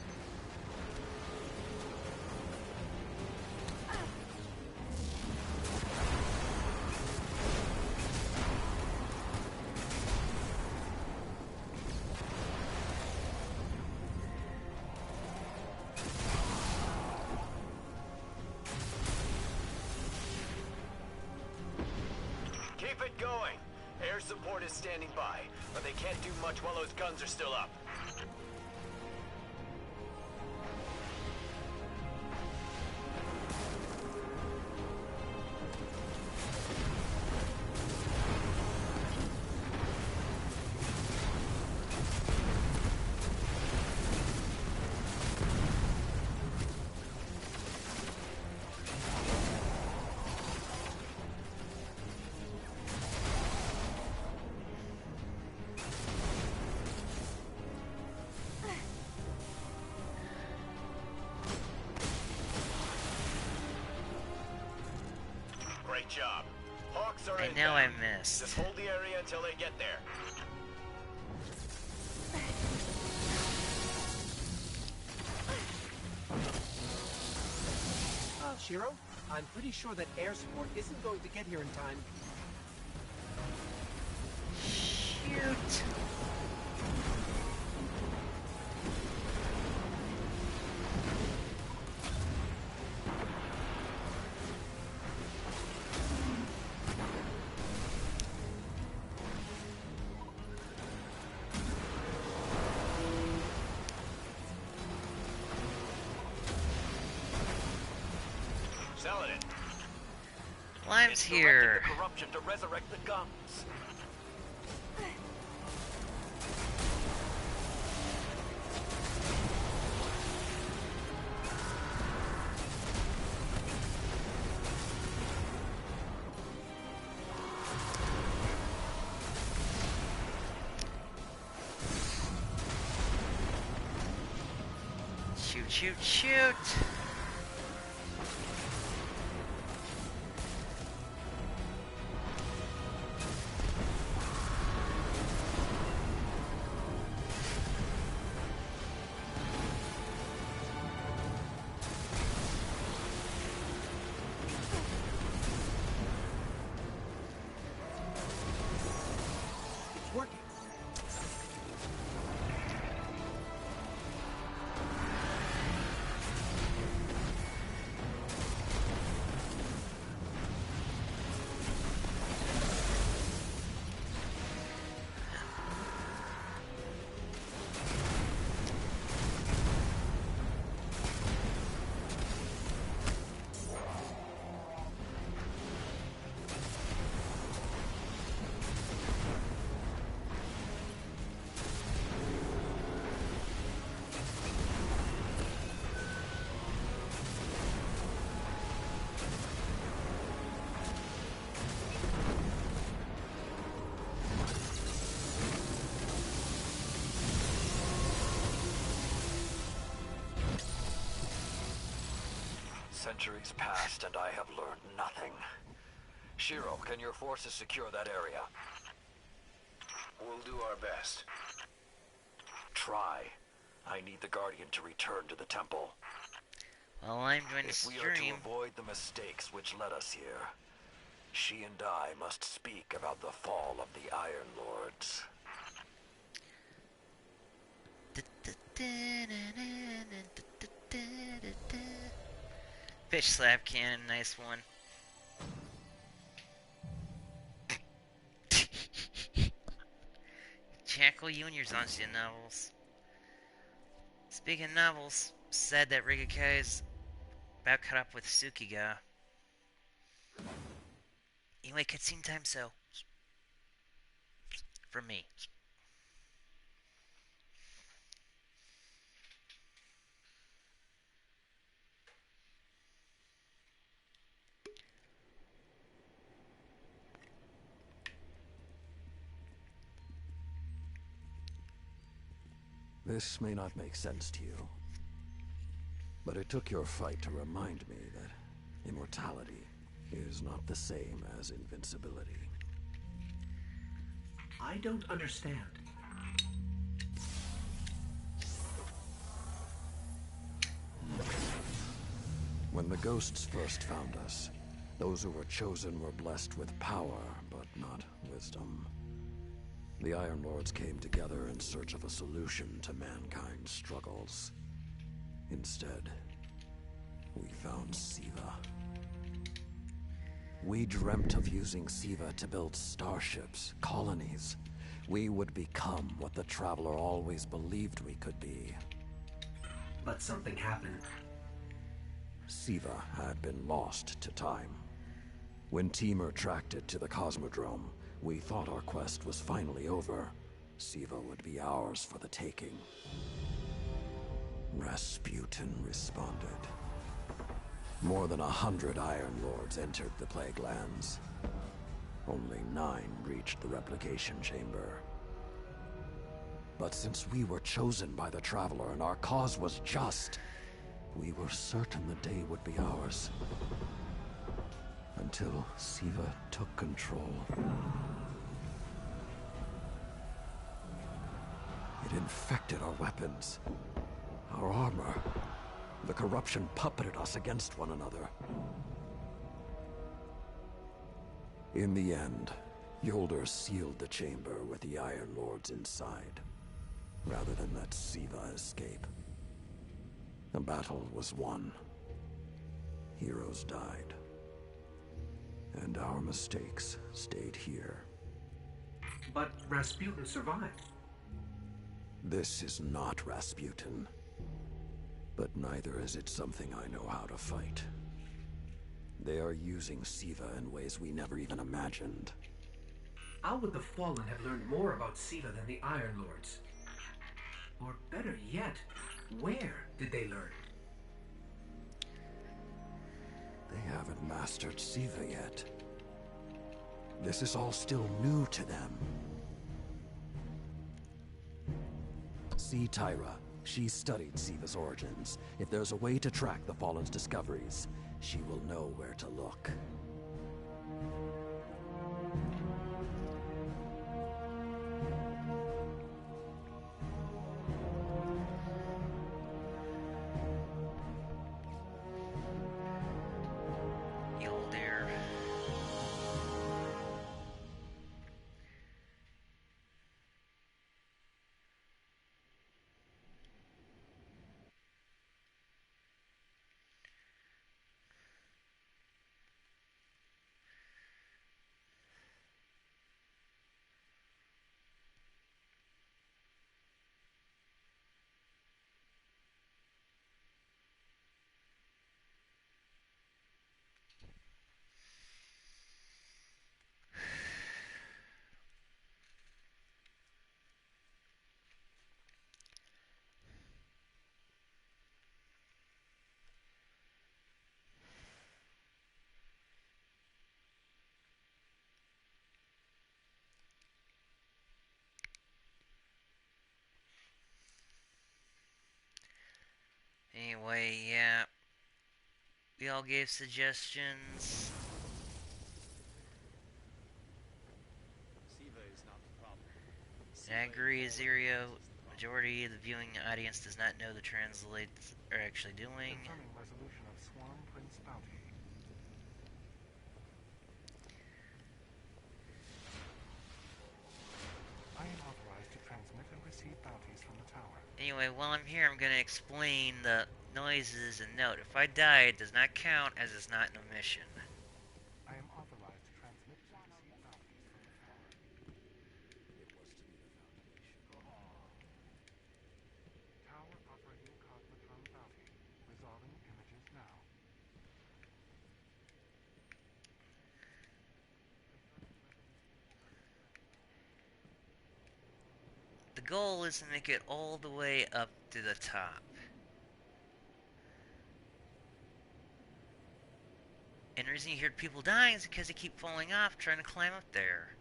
Keep it going. Air support is standing by, but they can't do much while those guns are still up. Great job. Hawks are I inbound. know I missed. Just hold the area until they get there. Shiro, I'm pretty sure that air support isn't going to get here in time. Shoot. Saladin. Lime's It's here. directing the corruption to resurrect the guns. Shoot, shoot, shoot. It's working. Centuries passed and I have learned nothing. Shiro, can your forces secure that area? We'll do our best. Try. I need the Guardian to return to the temple. Well, I'm going to If we are to stream. avoid the mistakes which led us here, she and I must speak about the fall of the Iron Lords. Fish slap cannon, nice one. Jackal, you and your Zancian novels. Speaking of novels, said that Rigakai is about caught up with Tsukiga. Anyway, cutscene time, so. From me. This may not make sense to you, but it took your fight to remind me that immortality is not the same as invincibility. I don't understand. When the ghosts first found us, those who were chosen were blessed with power, but not wisdom. The Iron Lords came together in search of a solution to mankind's struggles. Instead, we found Siva. We dreamt of using Siva to build starships, colonies. We would become what the Traveler always believed we could be. But something happened. Siva had been lost to time. When Temur tracked it to the Cosmodrome, we thought our quest was finally over. Siva would be ours for the taking. Rasputin responded. More than 100 Iron Lords entered the Plague Lands. Only 9 reached the replication chamber. But since we were chosen by the Traveler and our cause was just, we were certain the day would be ours. Until Siva took control. It infected our weapons, our armor. The corruption puppeted us against one another. In the end, Yolder sealed the chamber with the Iron Lords inside, rather than let Siva escape. The battle was won. Heroes died. And our mistakes stayed here. But Rasputin survived. This is not Rasputin. But neither is it something I know how to fight. They are using Siva in ways we never even imagined. How would the Fallen have learned more about Siva than the Iron Lords? Or better yet, where did they learn? They haven't mastered Siva yet. This is all still new to them. See Tyra. She studied Siva's origins. If there's a way to track the Fallen's discoveries, she will know where to look. Yolder. Anyway, yeah. We all gave suggestions. Siva is not the problem. And I agree, Azirio. Majority of the viewing audience does not know the translates are actually doing. Confirming resolution of Swarm Prince Bounty. I am authorized to transmit and receive bounties from the tower. Anyway, while I'm here, I'm going to explain the noises and note. If I die, it does not count as it's not an omission. I am authorized to transmit and receive bounties from the tower. Tower operating Cosmotron bounty. Resolving images now. The goal is to make it all the way up to the top. And the reason you hear people dying is because they keep falling off trying to climb up there.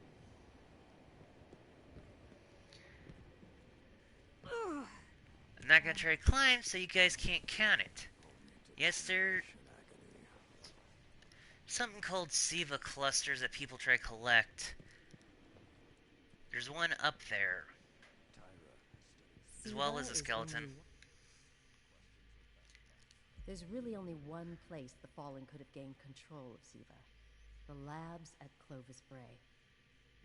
I'm not going to try to climb so you guys can't count it. Yes, there's something called Siva clusters that people try to collect. There's one up there, as well as a skeleton. There's really only one place the Fallen could have gained control of Siva. The labs at Clovis Bray.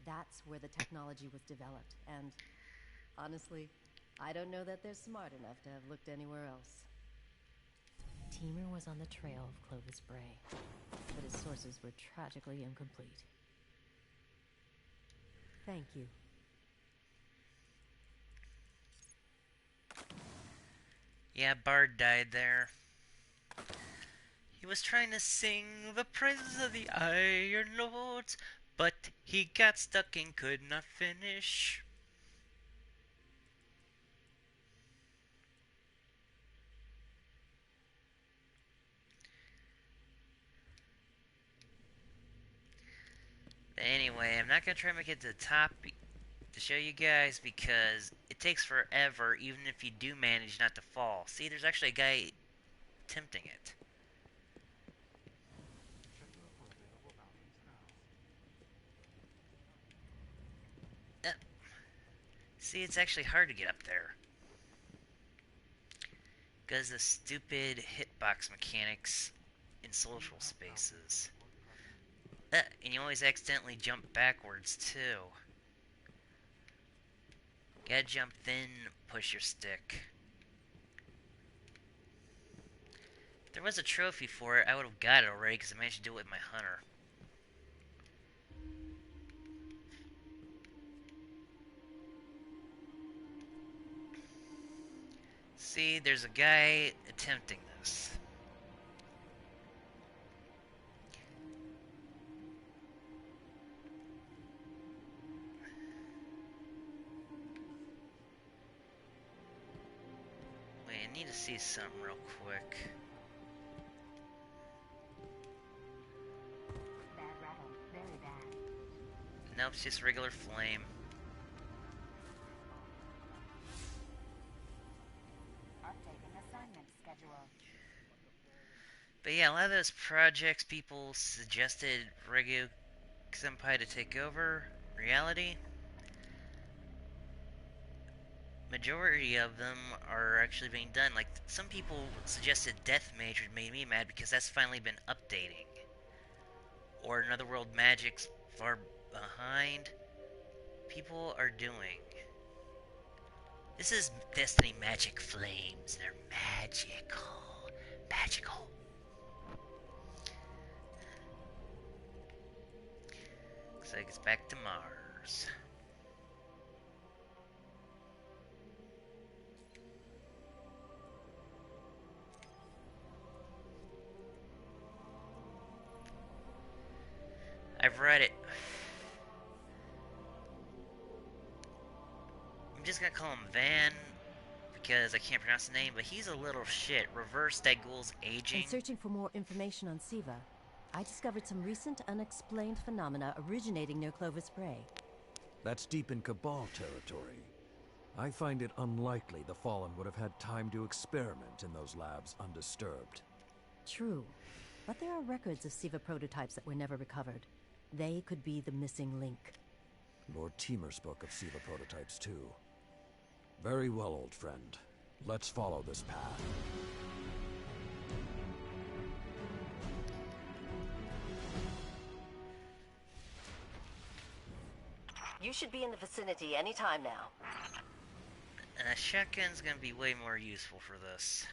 That's where the technology was developed, and honestly, I don't know that they're smart enough to have looked anywhere else. Temur was on the trail of Clovis Bray, but his sources were tragically incomplete. Thank you. Yeah, Bard died there. He was trying to sing the praises of the Iron Lords, but he got stuck and could not finish. But anyway, I'm not going to try to make it to the top to show you guys because it takes forever even if you do manage not to fall. See, there's actually a guy attempting it. See, it's actually hard to get up there. Because of stupid hitbox mechanics in social spaces. And you always accidentally jump backwards, too. Gotta jump, then push your stick. If there was a trophy for it, I would have got it already because I managed to do it with my hunter. See, there's a guy attempting this. Wait, I need to see something real quick. Bad rattle. Very bad. Nope, it's just regular flame. Updating assignment schedule. But yeah, a lot of those projects people suggested Regio Senpai to take over reality. Majority of them are actually being done. Like, some people suggested Death Mage, which made me mad because that's finally been updating. Or Another World Magic's far behind. People are doing. This is Destiny Magic Flames. They're magical. Magical. Looks like it's back to Mars. I've read it. I'm just gonna call him Van because I can't pronounce the name, but he's a little shit. Reverse Dagul's aging. In searching for more information on Siva, I discovered some recent unexplained phenomena originating near Clovis Bray. That's deep in Cabal territory. I find it unlikely the Fallen would have had time to experiment in those labs undisturbed. True. But there are records of SIVA prototypes that were never recovered. They could be the missing link. Lord Teemer spoke of SIVA prototypes too. Very well, old friend. Let's follow this path. You should be in the vicinity any time now. A shotgun's gonna be way more useful for this.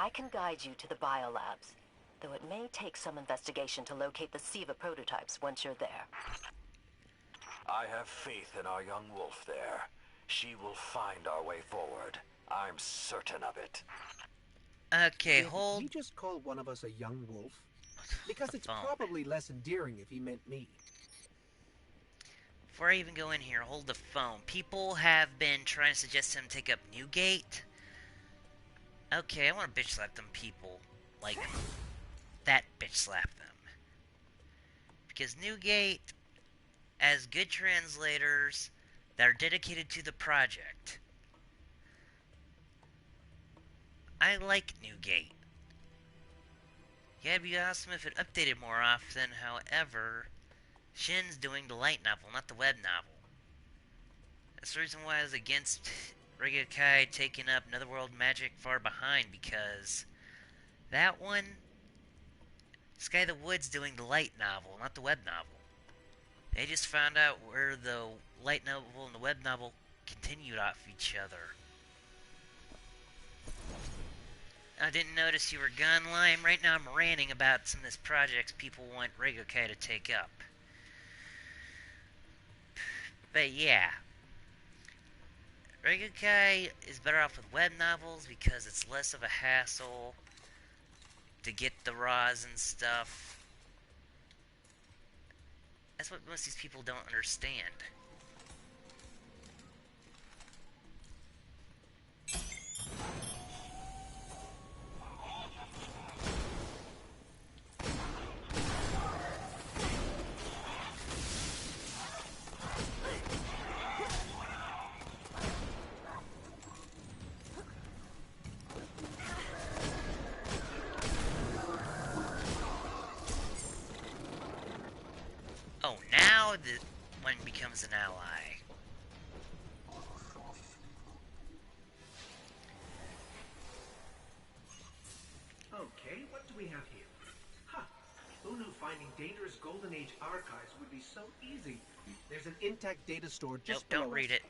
I can guide you to the biolabs, though it may take some investigation to locate the SIVA prototypes once you're there. I have faith in our young wolf there. She will find our way forward. I'm certain of it. Okay, Did hold. he just call one of us a young wolf? Because it's phone. probably less endearing if he meant me. Before I even go in here, hold the phone. People have been trying to suggest him take up Newgate. Okay, I want to bitch slap them people. Like, that bitch slap them. Because Newgate has good translators that are dedicated to the project. I like Newgate. Yeah, it'd be awesome if it updated more often, however, Shin's doing the light novel, not the web novel. That's the reason why I was against Regokai taking up Netherworld Magic Far Behind, because that one, Sky the Woods doing the light novel, not the web novel. They just found out where the light novel and the web novel continued off each other. I didn't notice you were gone, Lime. Right now I'm ranting about some of these projects people want Regokai to take up. But yeah. Regokai is better off with web novels because it's less of a hassle to get the raws and stuff. That's what most of these people don't understand. Oh, now the one becomes an ally. Okay, what do we have here? Ha! Who knew finding dangerous Golden Age archives would be so easy? There's an intact data store just Nope, don't below read us. it.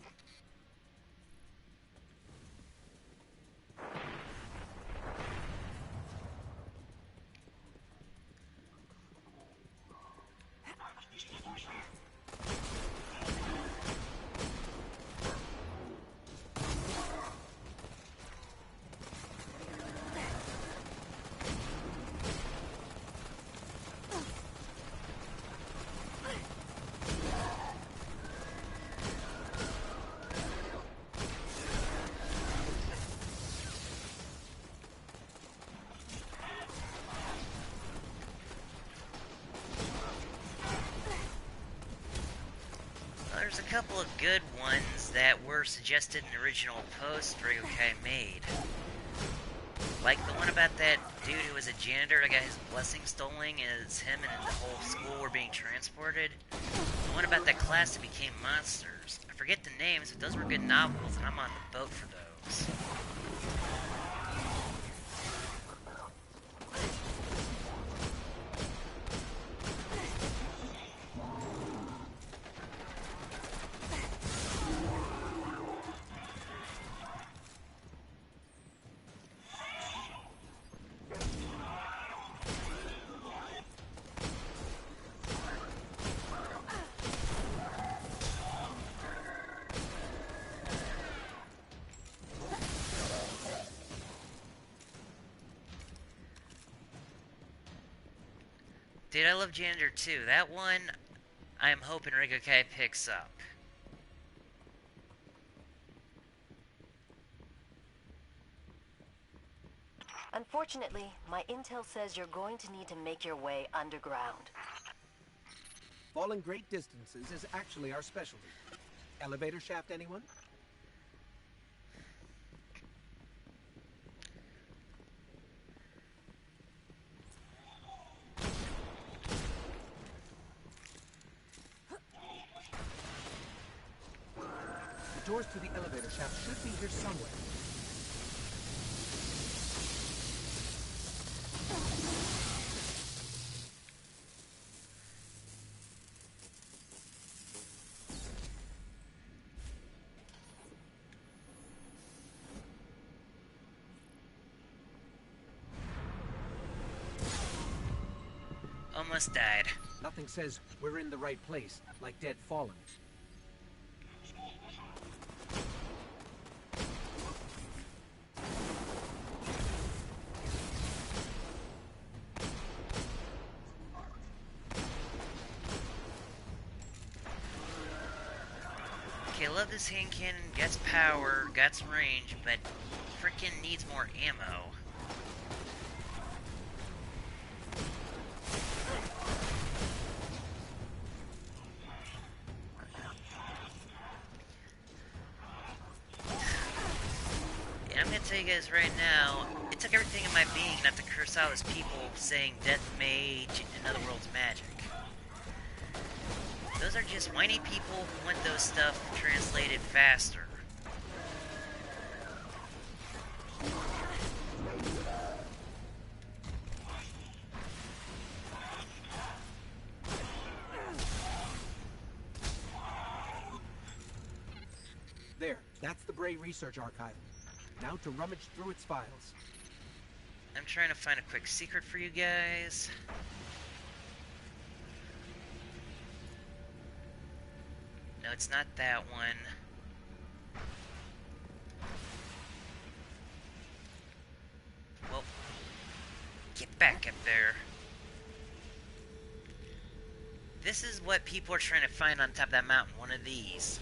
There's a couple of good ones that were suggested in the original post Regokai made. Like the one about that dude who was a janitor that got his blessing stolen as him and the whole school were being transported. The one about that class that became monsters. I forget the names, but those were good novels, and I'm on the boat for those. Dude, I love Janitor too. That one, I'm hoping Rigokai picks up. Unfortunately, my intel says you're going to need to make your way underground. Falling great distances is actually our specialty. Elevator shaft, anyone? The doors to the elevator shaft should be here somewhere. Almost died. Nothing says we're in the right place, like Dead Fallen. Okay, I love this hand cannon. Gets power, gets range, but frickin' needs more ammo. And I'm gonna tell you guys right now, it took everything in my being not to curse out as people saying Death Mage and Otherworld's magic. Those are just whiny people who want those stuff translated faster. There, that's the Bray Research Archive. Now to rummage through its files. I'm trying to find a quick secret for you guys. No, it's not that one. Well, get back up there. This is what people are trying to find on top of that mountain. One of these.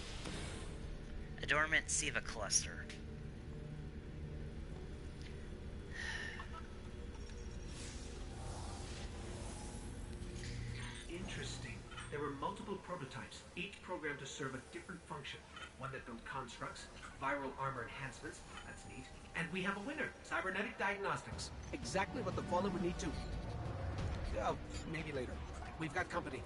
A dormant Siva cluster. Interesting. There were multiple prototypes, each programmed to serve a different function. One that built constructs, viral armor enhancements, that's neat. And we have a winner, cybernetic diagnostics. Exactly what the Fallen would need to... Oh, maybe later. We've got company.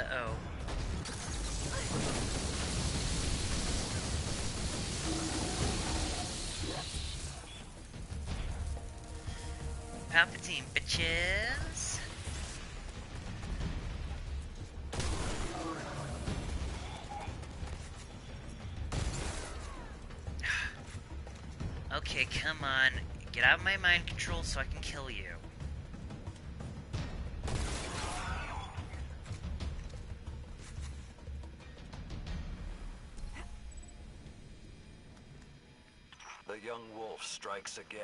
Uh-oh. Palpatine, bitches! Okay, come on. Get out of my mind control so I can kill you. The young wolf strikes again.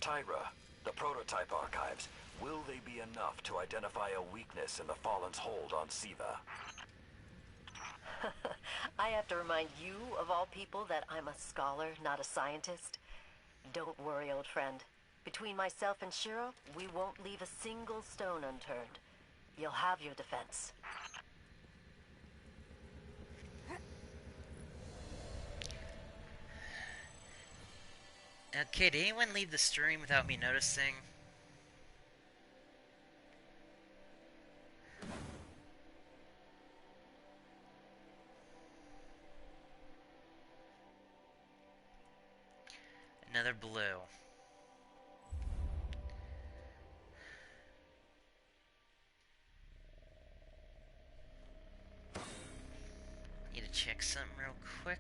Tyra, the prototype archives, will they be enough to identify a weakness in the Fallen's hold on Siva? I have to remind you, of all people, that I'm a scholar, not a scientist. Don't worry, old friend. Between myself and Shiro, we won't leave a single stone unturned. You'll have your defense. Okay, did anyone leave the stream without me noticing? another blue. Need to check something real quick.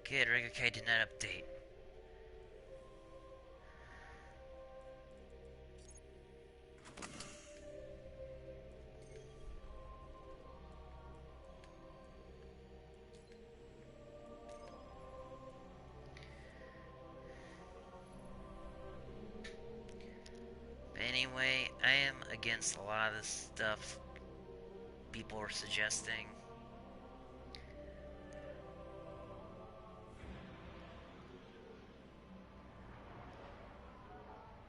Good, Ryokai did not update. But anyway, I am against a lot of this stuff people are suggesting.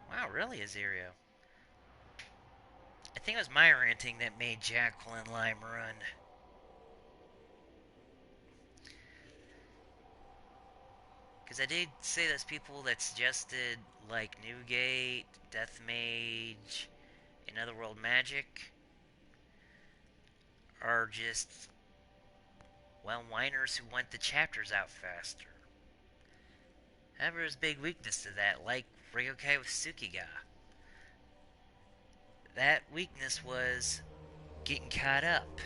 Wow, really, Azerio? I think it was my ranting that made Jackal and Lime run. Because I did say there's people that suggested, like, Newgate, Death Mage, and Otherworld Magic are just, well, whiners who want the chapters out faster. However, there's a big weakness to that, like Ryokai with Tsukiga. That weakness was getting caught up.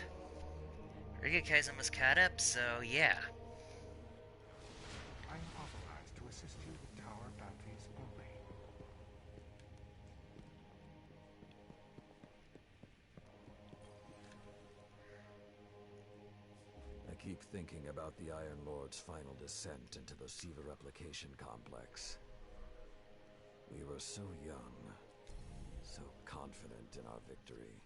Ryokai's almost caught up, so yeah. I am authorized to assist you with tower bounties only. I keep thinking about the Iron Lord's final descent into the Siva replication complex. We were so young, so confident in our victory.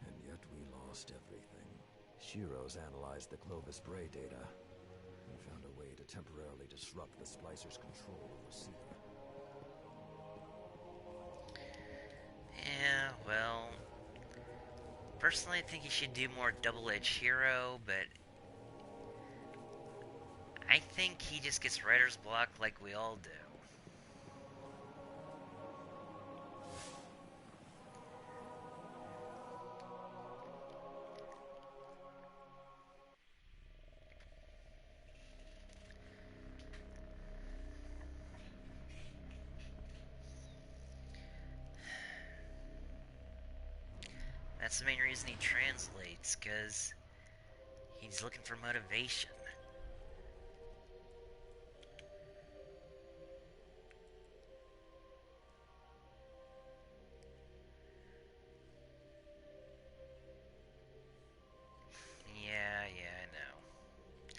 And yet we lost everything. Shiro's analyzed the Clovis Bray data and found a way to temporarily disrupt the Splicer's control over Siva. Yeah, well, personally I think he should do more double-edged hero, but I think he just gets writer's block like we all do. That's the main reason he translates, because he's looking for motivation. Yeah, I know.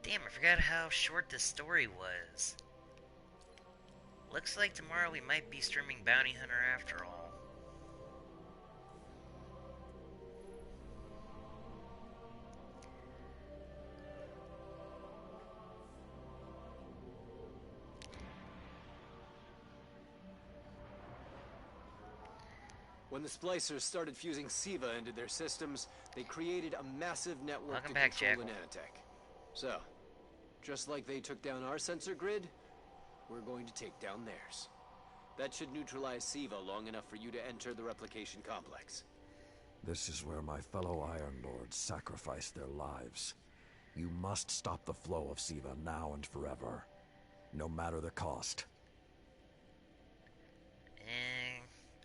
Damn, I forgot how short this story was. Looks like tomorrow we might be streaming Bounty Hunter after all. When the Splicers started fusing Siva into their systems, they created a massive network Welcome to back, control the Jackal. nanotech. So, just like they took down our sensor grid, we're going to take down theirs. That should neutralize Siva long enough for you to enter the replication complex. This is where my fellow Iron Lords sacrificed their lives. You must stop the flow of Siva now and forever, no matter the cost.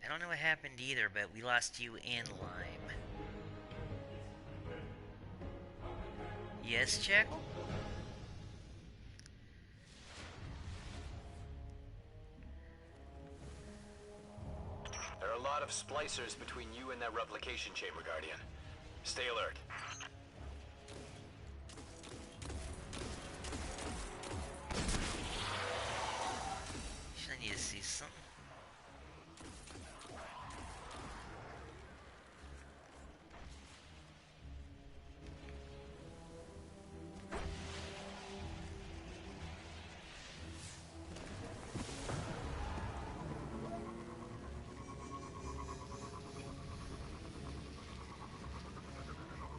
I don't know what happened either, but we lost you and Lime. Yes, Jackal? There are a lot of splicers between you and that replication chamber, Guardian. Stay alert. Should I need to see something?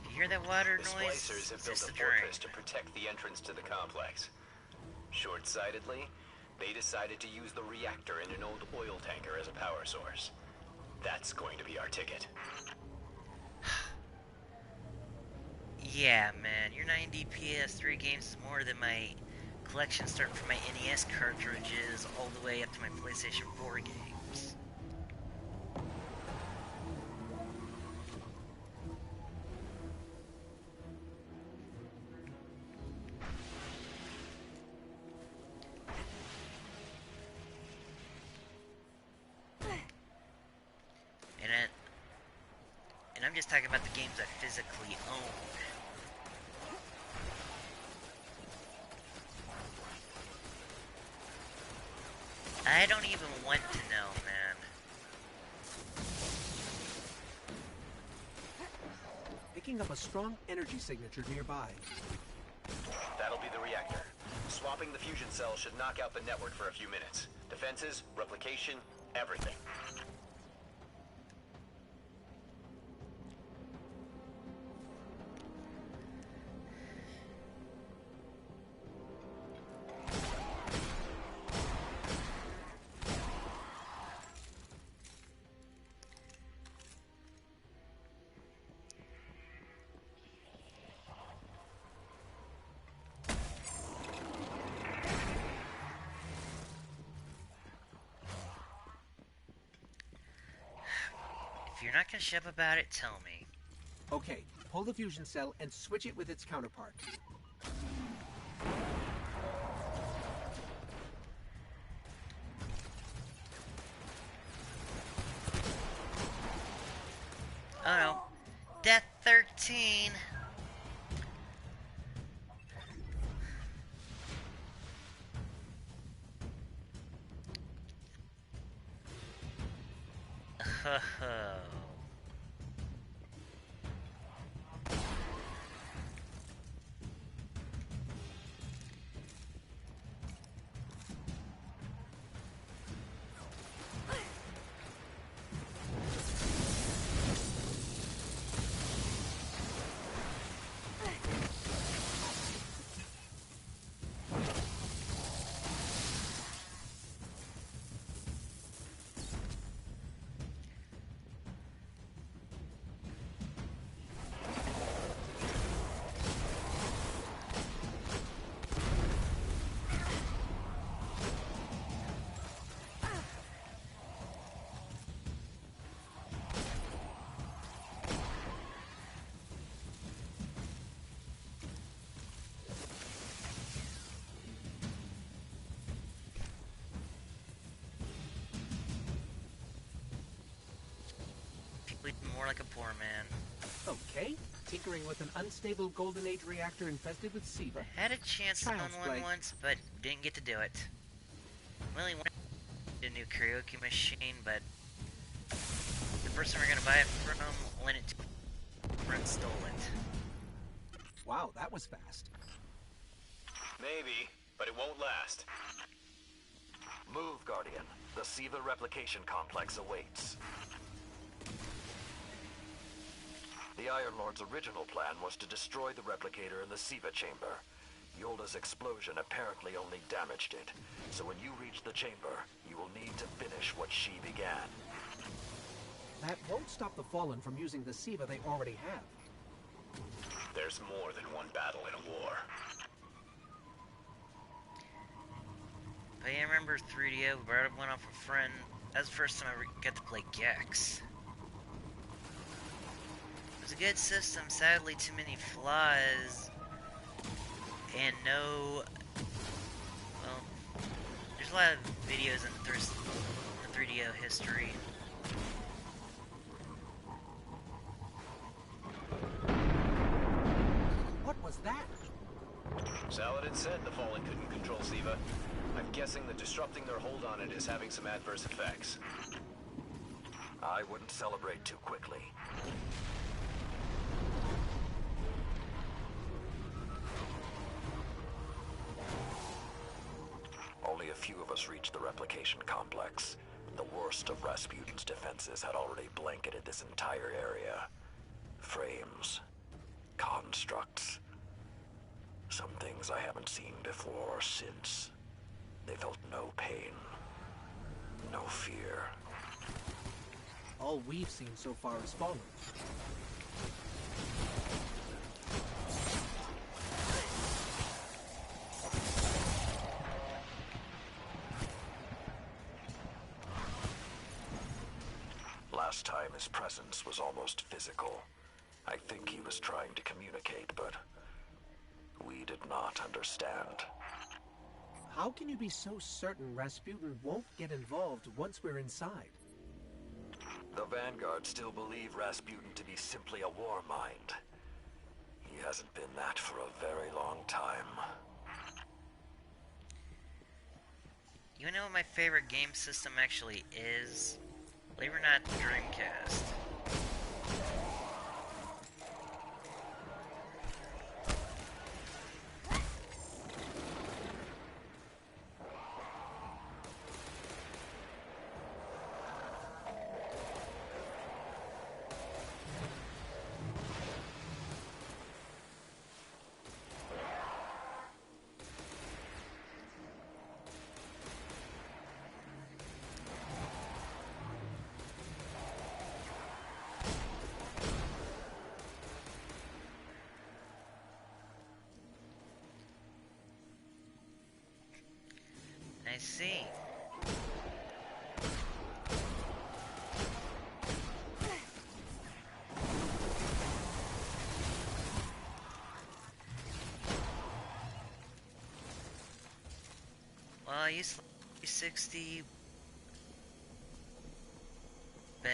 You hear that water The noise? splicers have It's built just a the drain. fortress to protect the entrance to the complex. Short-sightedly, They decided to use the reactor in an old oil tanker as a power source. That's going to be our ticket. Yeah, man, your 90 PS3 games is more than my collection starting from my NES cartridges all the way up to my PlayStation 4 games. And I'm just talking about the games I physically own. I don't even want to know, man. Picking up a strong energy signature nearby. That'll be the reactor. Swapping the fusion cell should knock out the network for a few minutes. Defenses, replication, everything. If you're not gonna shut up about it, tell me. Okay, pull the fusion cell and switch it with its counterpart. Oh no. Death 13! Oh. More like a poor man. Okay, tinkering with an unstable Golden Age reactor infested with SIVA. Had a chance to own one once, but didn't get to do it. Really wanted a new karaoke machine, but the person we're gonna buy it from lent it to Brent stole it. Wow, that was fast. Maybe, but it won't last. Move, Guardian. The SIVA replication complex awaits. The Iron Lord's original plan was to destroy the replicator in the SIVA chamber. Yolda's explosion apparently only damaged it, so when you reach the chamber, you will need to finish what she began. That won't stop the Fallen from using the SIVA they already have. There's more than one battle in a war. But I remember 3DO, brought up one off a friend. That was the first time I got to play Gex. It was a good system, sadly too many flaws, and no, well, there's a lot of videos in the 3DO history. What was that? Saladin said the Fallen couldn't control SIVA. I'm guessing that disrupting their hold on it is having some adverse effects. I wouldn't celebrate too quickly. Only a few of us reached the replication complex. The worst of Rasputin's defenses had already blanketed this entire area. Frames. Constructs. Some things I haven't seen before or since. They felt no pain, no fear. All we've seen so far is fallen. Last time his presence was almost physical. I think he was trying to communicate, but we did not understand. How can you be so certain Rasputin won't get involved once we're inside? The Vanguard still believe Rasputin to be simply a war mind. He hasn't been that for a very long time. You know what my favorite game system actually is? Believe it or not, the Dreamcast. I see. Well, I used 360, but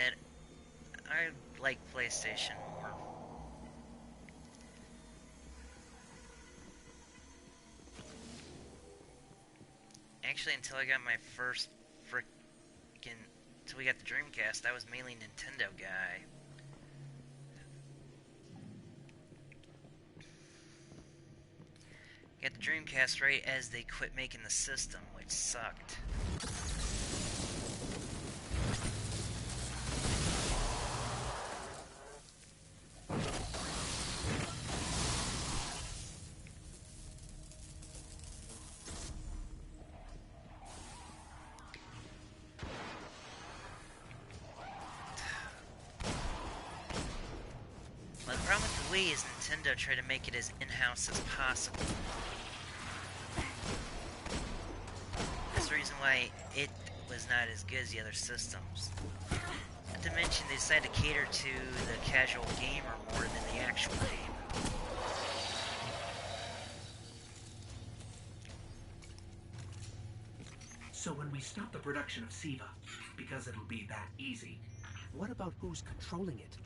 I like PlayStation more. Actually, until I got my first until we got the Dreamcast, I was mainly a Nintendo guy. Got the Dreamcast right as they quit making the system, which sucked. Well, the problem with the Wii is Nintendo tried to make it as in-house as possible. That's the reason why it was not as good as the other systems. Not to mention they decided to cater to the casual gamer more than the actual game. So when we stop the production of SIVA, because it'll be that easy, what about who's controlling it?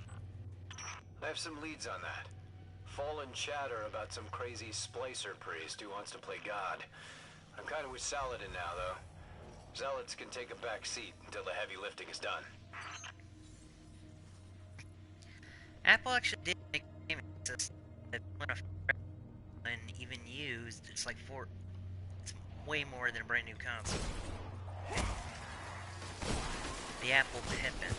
I have some leads on that. Fallen chatter about some crazy splicer priest who wants to play God. I'm kind of with Saladin now, though. Zealots can take a back seat until the heavy lifting is done. Apple actually did make a game system that when even used, it's like it's way more than a brand new console. The Apple Pippin.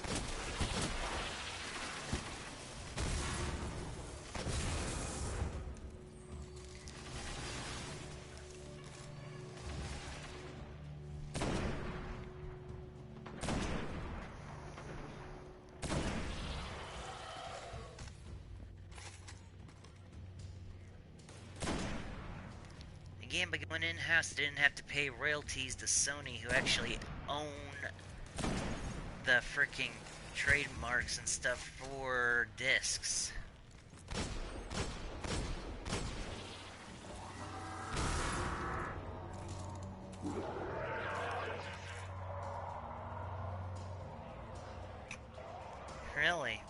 Again, by going in-house, they didn't have to pay royalties to Sony, who actually own the freaking trademarks and stuff for discs. Really?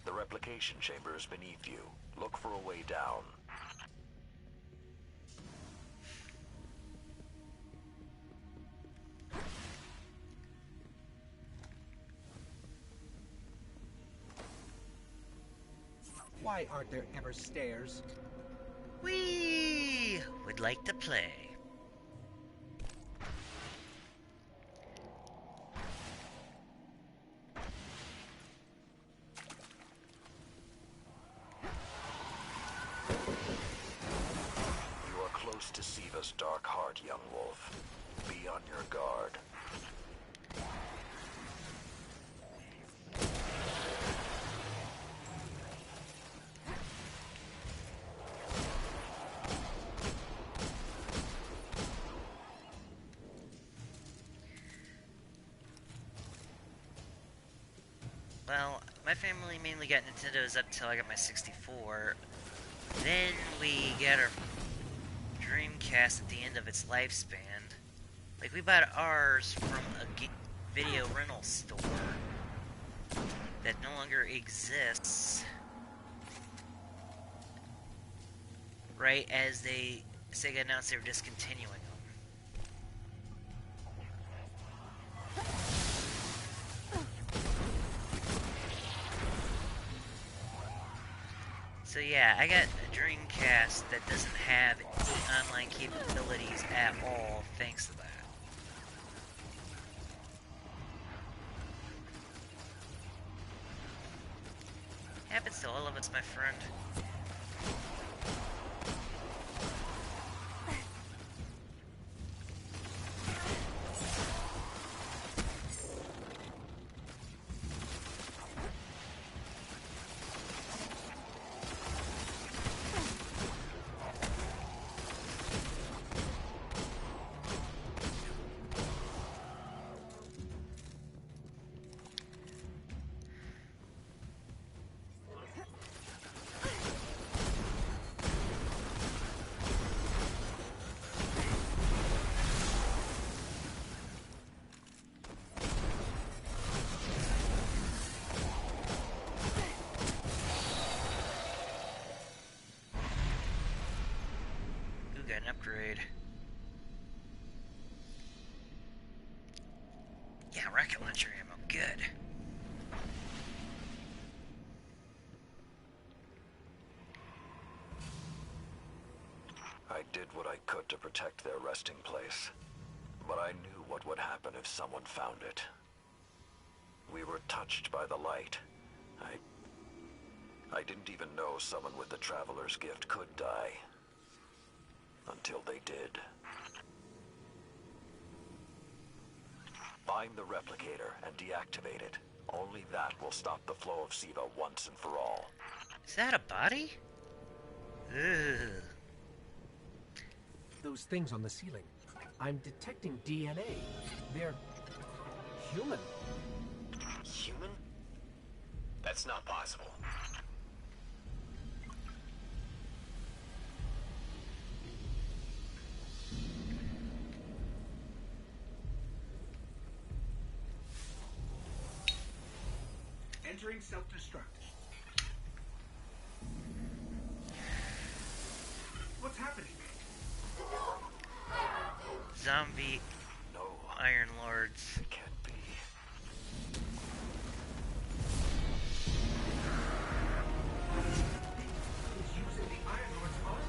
The replication chamber is beneath you. Look for a way down. Why aren't there ever stairs? We would like to play. You are close to Siva's dark heart, young wolf. Be on your guard. Well, my family mainly got Nintendos up till I got my 64. Then we got our Dreamcast at the end of its lifespan. Like, we bought ours from a video rental store that no longer exists. Right as Sega announced they were discontinuing them. So yeah, I got a Dreamcast that doesn't have any online capabilities at all, thanks to that. Happens to all of us, my friend. Got an upgrade. Yeah, rocket launcher ammo, good. I did what I could to protect their resting place, but I knew what would happen if someone found it. We were touched by the light. I didn't even know someone with the Traveler's Gift could die. Until they did. Find the replicator and deactivate it. Only that will stop the flow of Siva once and for all. Is that a body? Ugh. Those things on the ceiling. I'm detecting DNA. They're human. Human? That's not possible. Entering self-destruct. What's happening? Zombie Iron Lords. It can't be. He's using the Iron Lord's armor.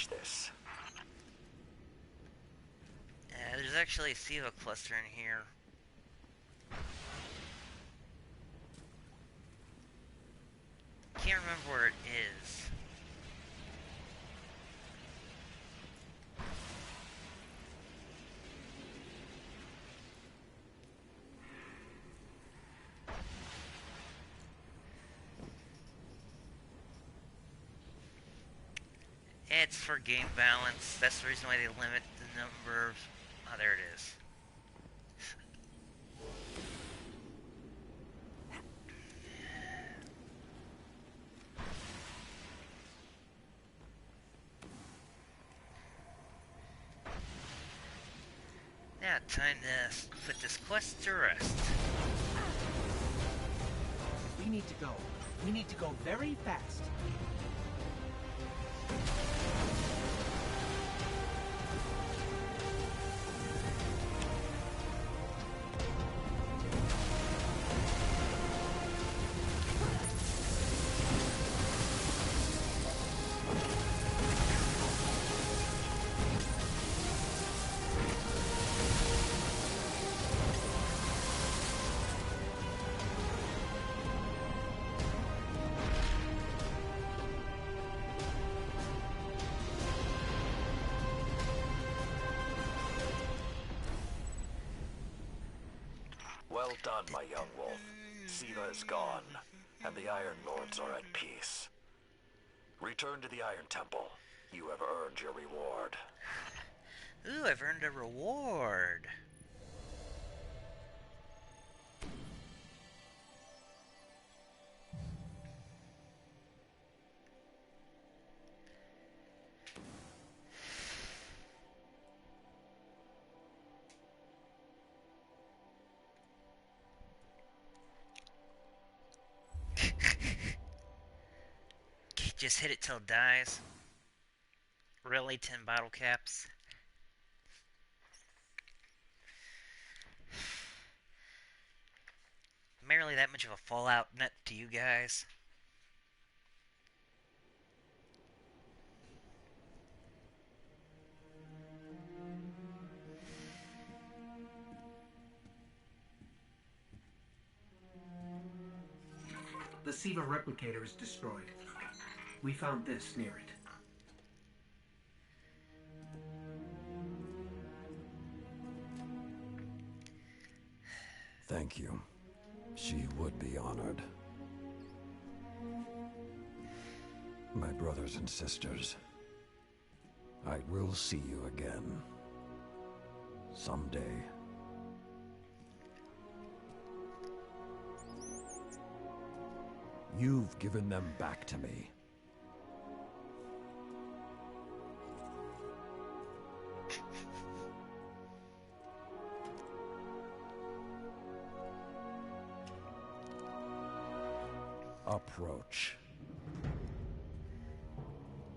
finish this. There's actually a SIVA cluster in here. Can't remember where it is. It's for game balance. That's the reason why they limit the number of... Oh, there it is. Now, time to put this quest to rest. We need to go. We need to go very fast. Well done, my young wolf. SIVA is gone, and the Iron Lords are at peace. Return to the Iron Temple. You have earned your reward. Ooh, I've earned a reward. Just hit it till it dies. Really, 10 bottle caps? Am I really that much of a Fallout nut to you guys? The SIVA replicator is destroyed. We found this near it. Thank you. She would be honored. My brothers and sisters, I will see you again. Someday. You've given them back to me. Approach.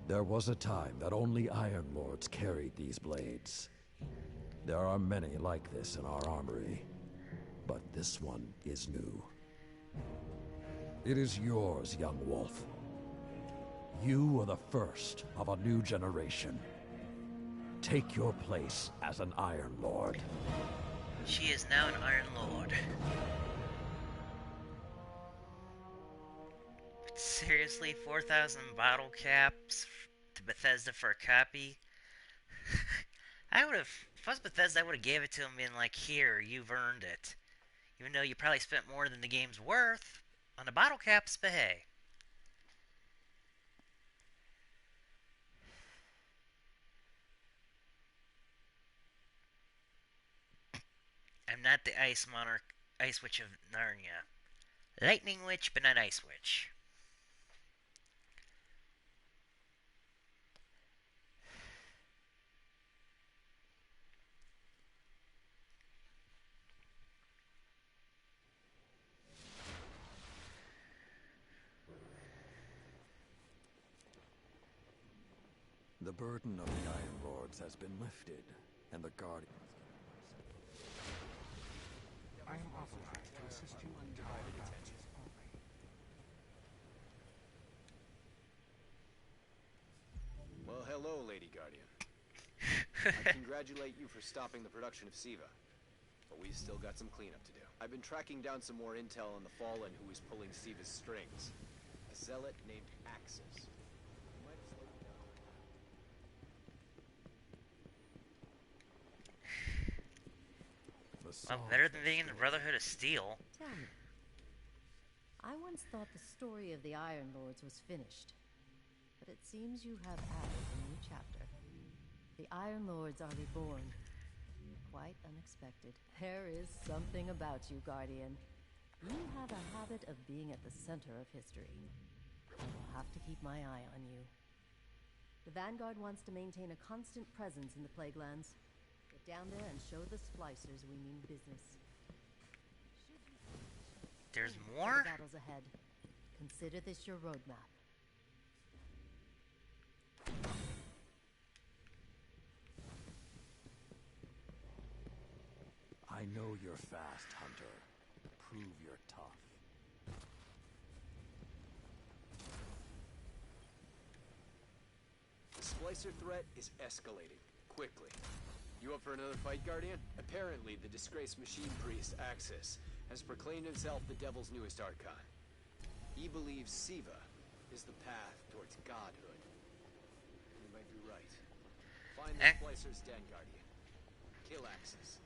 There was a time that only Iron Lords carried these blades. There are many like this in our armory, but this one is new. It is yours, young wolf. You are the first of a new generation. Take your place as an Iron Lord. She is now an Iron Lord. Seriously, 4,000 bottle caps to Bethesda for a copy? I would have, if I was Bethesda, I would have gave it to him being like, here, you've earned it. Even though you probably spent more than the game's worth on the bottle caps, but hey. I'm not the Ice Monarch, Ice Witch of Narnia. Lightning Witch, but not Ice Witch. The burden of the Iron Lords has been lifted, and the Guardians... I am authorized to assist you in time battles only. Well, hello, Lady Guardian. I congratulate you for stopping the production of Siva, but we've still got some cleanup to do. I've been tracking down some more intel on the Fallen who is pulling Siva's strings. A zealot named Axis. You might have slowed him down. Well, better than being in the Brotherhood of Steel. Tell me. I once thought the story of the Iron Lords was finished, but it seems you have added a new chapter. The Iron Lords are reborn. Quite unexpected. There is something about you, Guardian. You have a habit of being at the center of history. I will have to keep my eye on you. The Vanguard wants to maintain a constant presence in the Plaguelands. Get down there and show the Splicers we mean business. There's For more? the battles ahead. Consider this your roadmap. I know you're fast, Hunter. Prove you're tough. The Splicer threat is escalating, quickly. You up for another fight, Guardian? Apparently, the disgraced machine priest, Axis, has proclaimed himself the Devil's newest archon. He believes Siva is the path towards godhood. You might be right. Find the Splicer's den, Guardian. Kill Axis.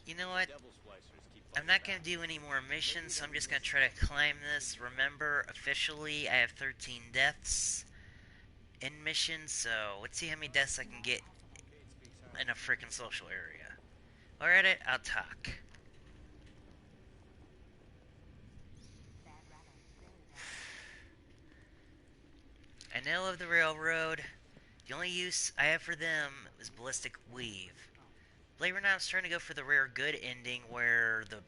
You know what? Devil Splicers keep I'm not going to do any more missions, so I'm just going to try to climb this. Remember, officially, I have 13 deaths in missions, so let's see how many deaths I can get in a freaking social area. While we're at it, I'll talk. I know of the railroad. The only use I have for them is Ballistic Weave. Believe it or not, I was trying to go for the rare good ending where the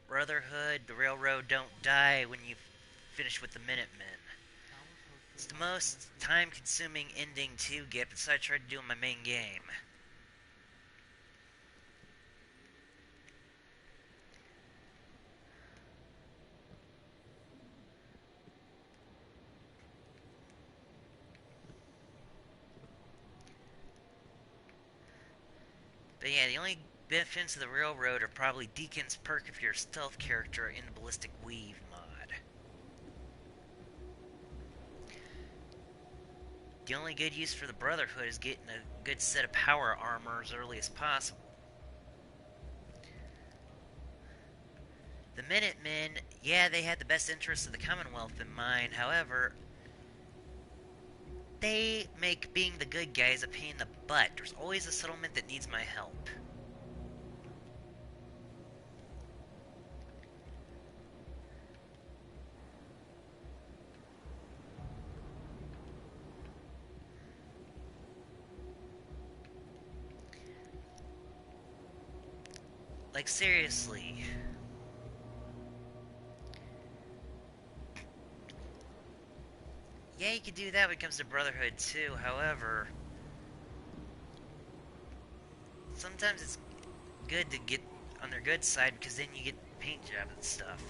Brotherhood, the railroad don't die when you finish with the Minutemen. It's the most time-consuming ending to get, but so I tried to do in my main game. But yeah, the only benefits of the railroad are probably Deacon's perk if you're a stealth character in the Ballistic Weave mod. The only good use for the Brotherhood is getting a good set of power armor as early as possible. The Minutemen, yeah, they had the best interests of the Commonwealth in mind, however, they make being the good guys a pain in the butt. There's always a settlement that needs my help. Like, seriously. Yeah, you could do that when it comes to Brotherhood too, however, sometimes it's good to get on their good side because then you get paint jobs and stuff.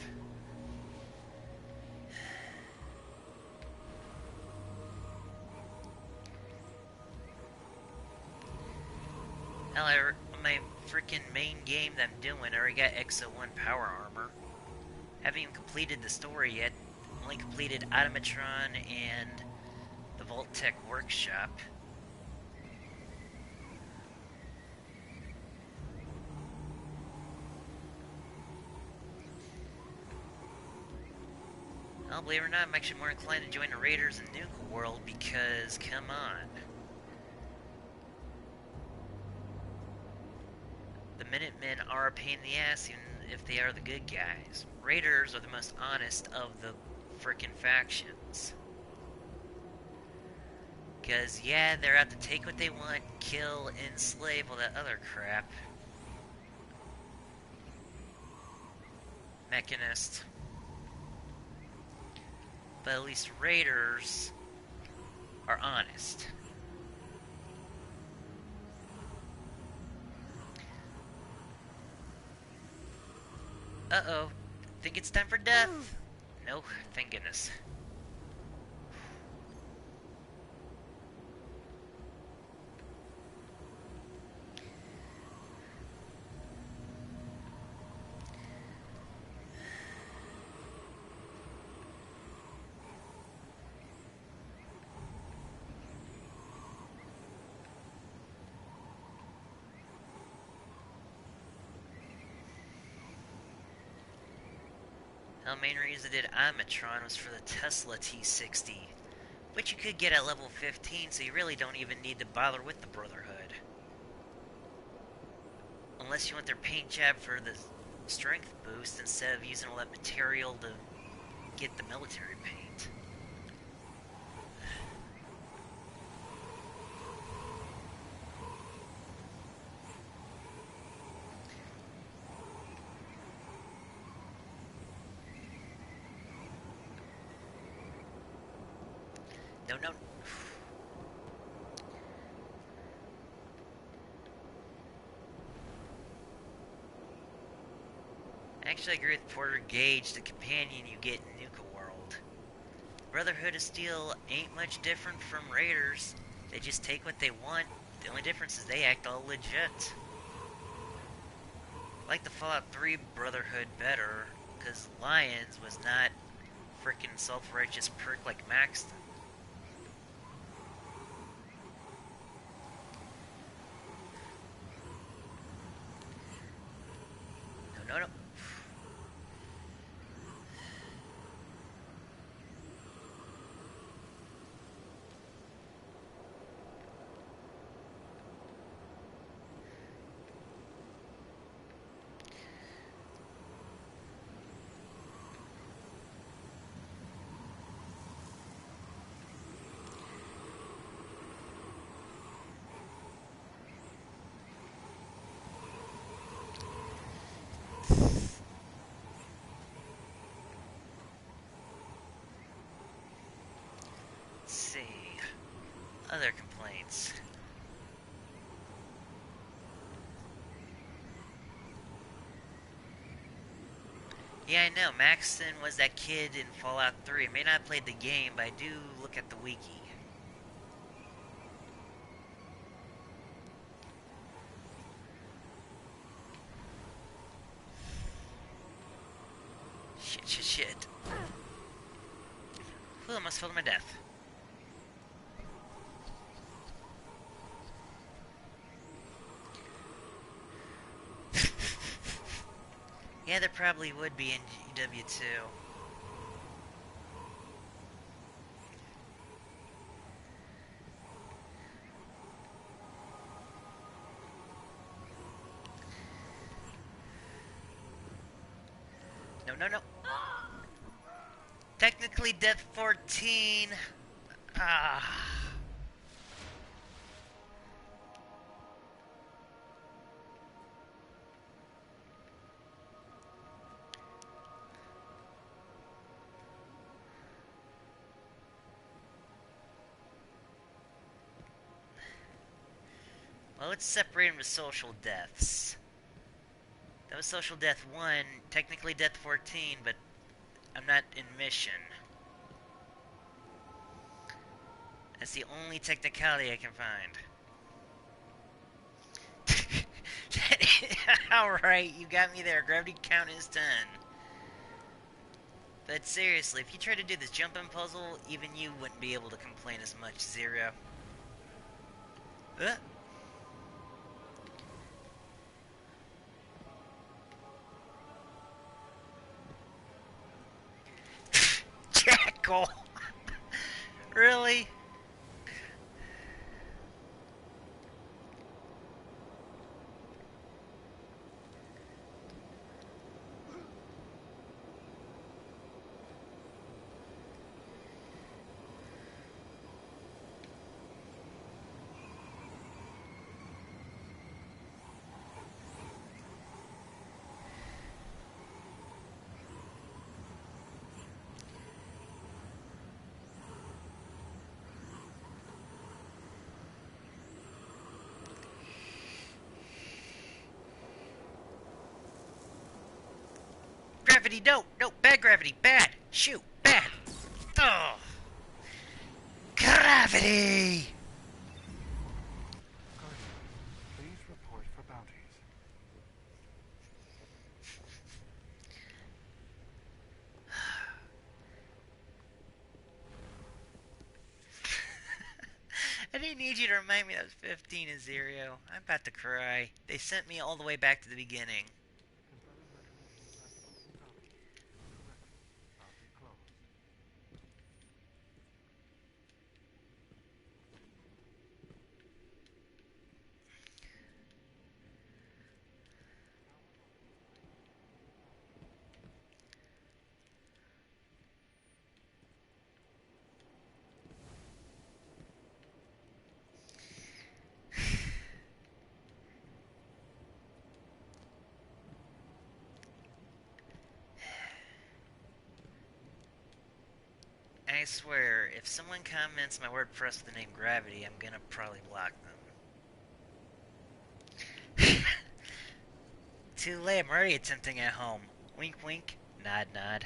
Hell, on my freaking main game that I'm doing, I already got XO1 power armor. Haven't even completed the story yet. Only completed Automatron and the Vault-Tec workshop. Well, believe it or not, I'm actually more inclined to join the Raiders in Nuka World because, come on. The Minutemen are a pain in the ass even if they are the good guys. Raiders are the most honest of the frickin' factions. Because, yeah, they're out to take what they want, kill, enslave, all that other crap. Mechanist. But at least Raiders are honest. Uh-oh. Think it's time for death? No, thank goodness. The main reason I did Omnitron was for the Tesla T60, which you could get at level 15, so you really don't even need to bother with the Brotherhood. Unless you want their paint job for the strength boost instead of using all that material to get the military paint. No. Actually, I agree with Porter Gage, the companion you get in Nuka World. Brotherhood of Steel ain't much different from Raiders. They just take what they want. The only difference is they act all legit. I like the Fallout 3 Brotherhood better, because Lyons was not frickin' self-righteous prick like Maxton. No. Let's see. Other complaints. Yeah, I know. Maxton was that kid in Fallout 3. I may not have played the game, but I do look at the wiki. Shit. Whew, almost fell to my death. Yeah, there probably would be in GW2. No. Technically Death 14. Ah. Well, let's separate them to social deaths. That was social death 1, technically death 14, but I'm not in mission. That's the only technicality I can find. Alright, you got me there. Gravity count is 10. But seriously, if you try to do this jumping puzzle, even you wouldn't be able to complain as much, Zero. Jackal! Really? Gravity, no, bad gravity, bad, shoot, bad. Oh, gravity. Please report for bounties. I didn't need you to remind me that was 15 is Zero. I'm about to cry. They sent me all the way back to the beginning. I swear, if someone comments my WordPress with the name Gravity, I'm gonna probably block them. Too late, I'm already attempting at home. Wink wink, nod nod.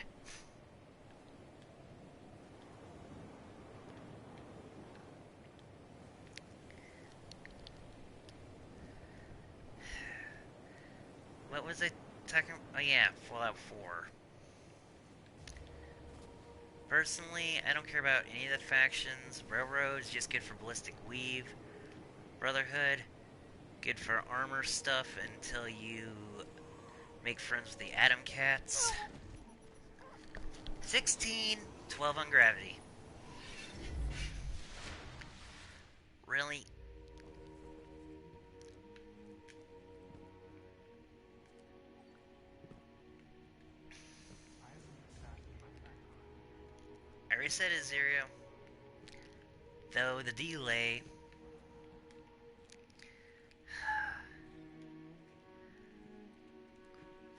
What was I talking about? Oh yeah, Fallout 4. Personally, I don't care about any of the factions. Railroad's just good for Ballistic Weave. Brotherhood, good for armor stuff until you make friends with the Atom Cats. 16, 12 on Gravity. Really? I reset Azerio, though the delay.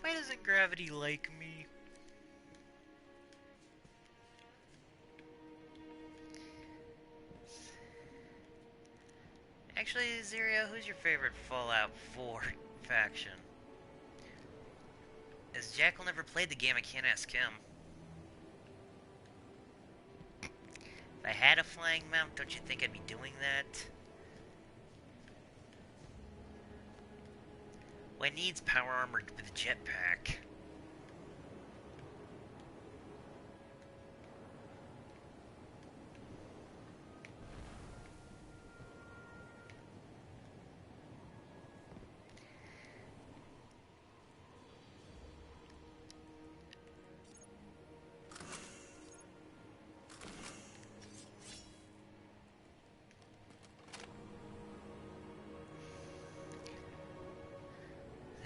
Why doesn't Gravity like me? Actually, Azerio, who's your favorite Fallout 4 faction? As Jackal never played the game, I can't ask him. If I had a flying mount, don't you think I'd be doing that? Well, it needs power armor with a jetpack.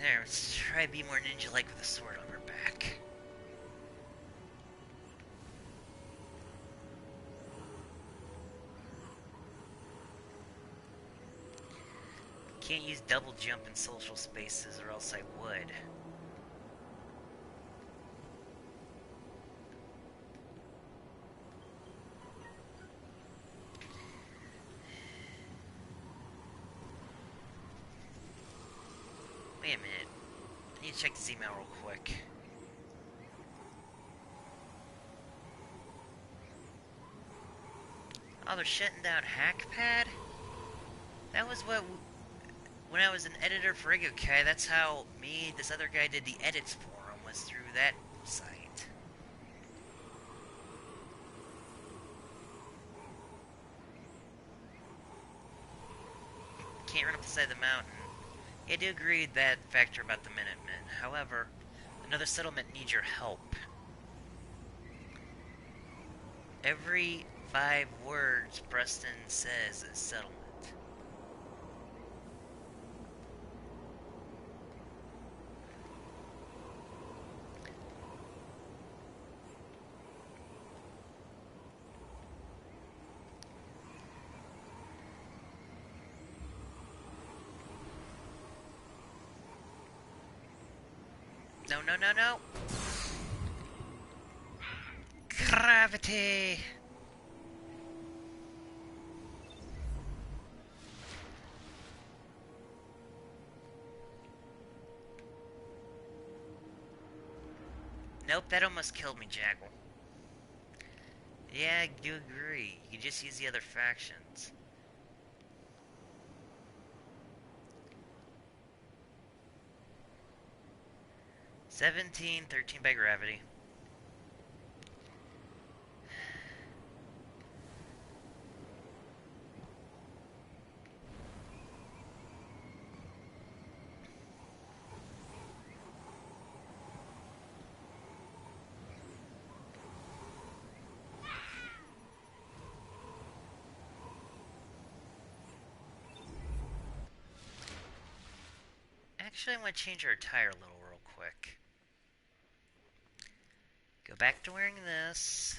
There, let's try to be more ninja-like with a sword on her back. Can't use double jump in social spaces or else I would. Wait a minute. I need to check this email real quick. Oh, they're shutting down Hackpad? That was what... When I was an editor for Igokai, that's how this other guy did the edits for him, was through that site. Can't run up the side of the mountain. I do agree with that factor about the Minutemen. However, another settlement needs your help. Every 5 words Preston says is settlement. No, no, no, no! Gravity! Nope, that almost killed me, Jackal. Yeah, I do agree. You can just use the other factions. $17, $13 by Gravity. Actually, I want to change our attire a little real quick. Go back to wearing this.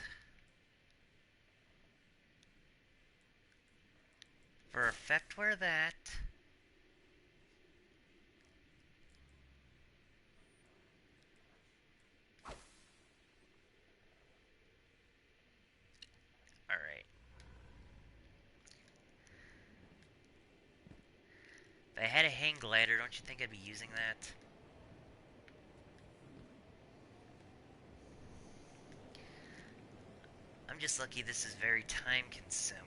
For effect, wear that. If I had a hang glider, don't you think I'd be using that? I'm just lucky this is very time consuming.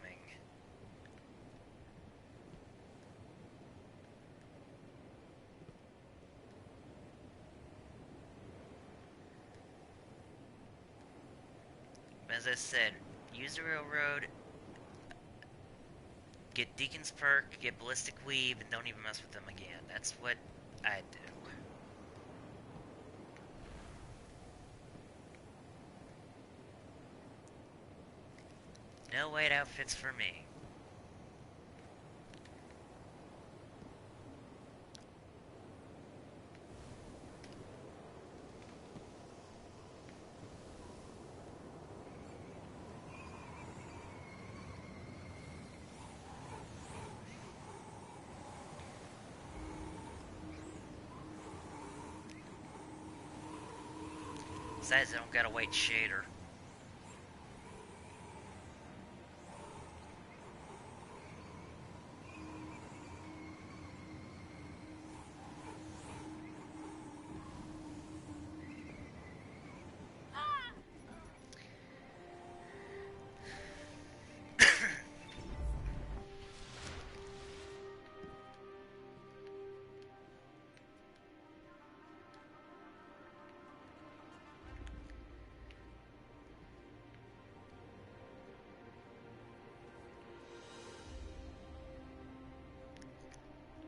As I said, use the railroad, get Deacon's Perk, get Ballistic Weave, and don't even mess with them again. That's what I do. No white outfits for me. Besides, I don't got a white shader.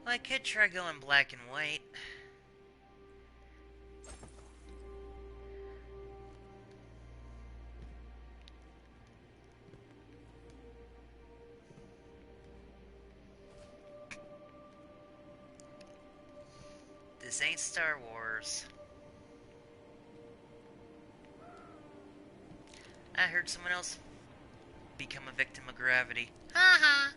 Well, I could try going black and white. This ain't Star Wars. I heard someone else become a victim of gravity. Haha!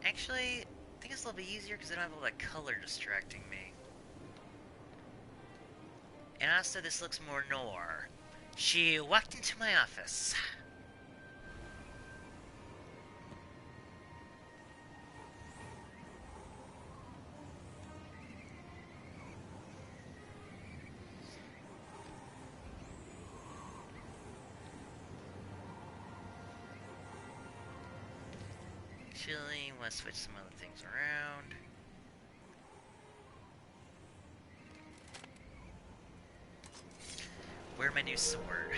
Actually, I think it's a little bit easier because I don't have all that color distracting me. And also, this looks more noir. She walked into my office. Actually, let's switch some other things around. Where's my new sword?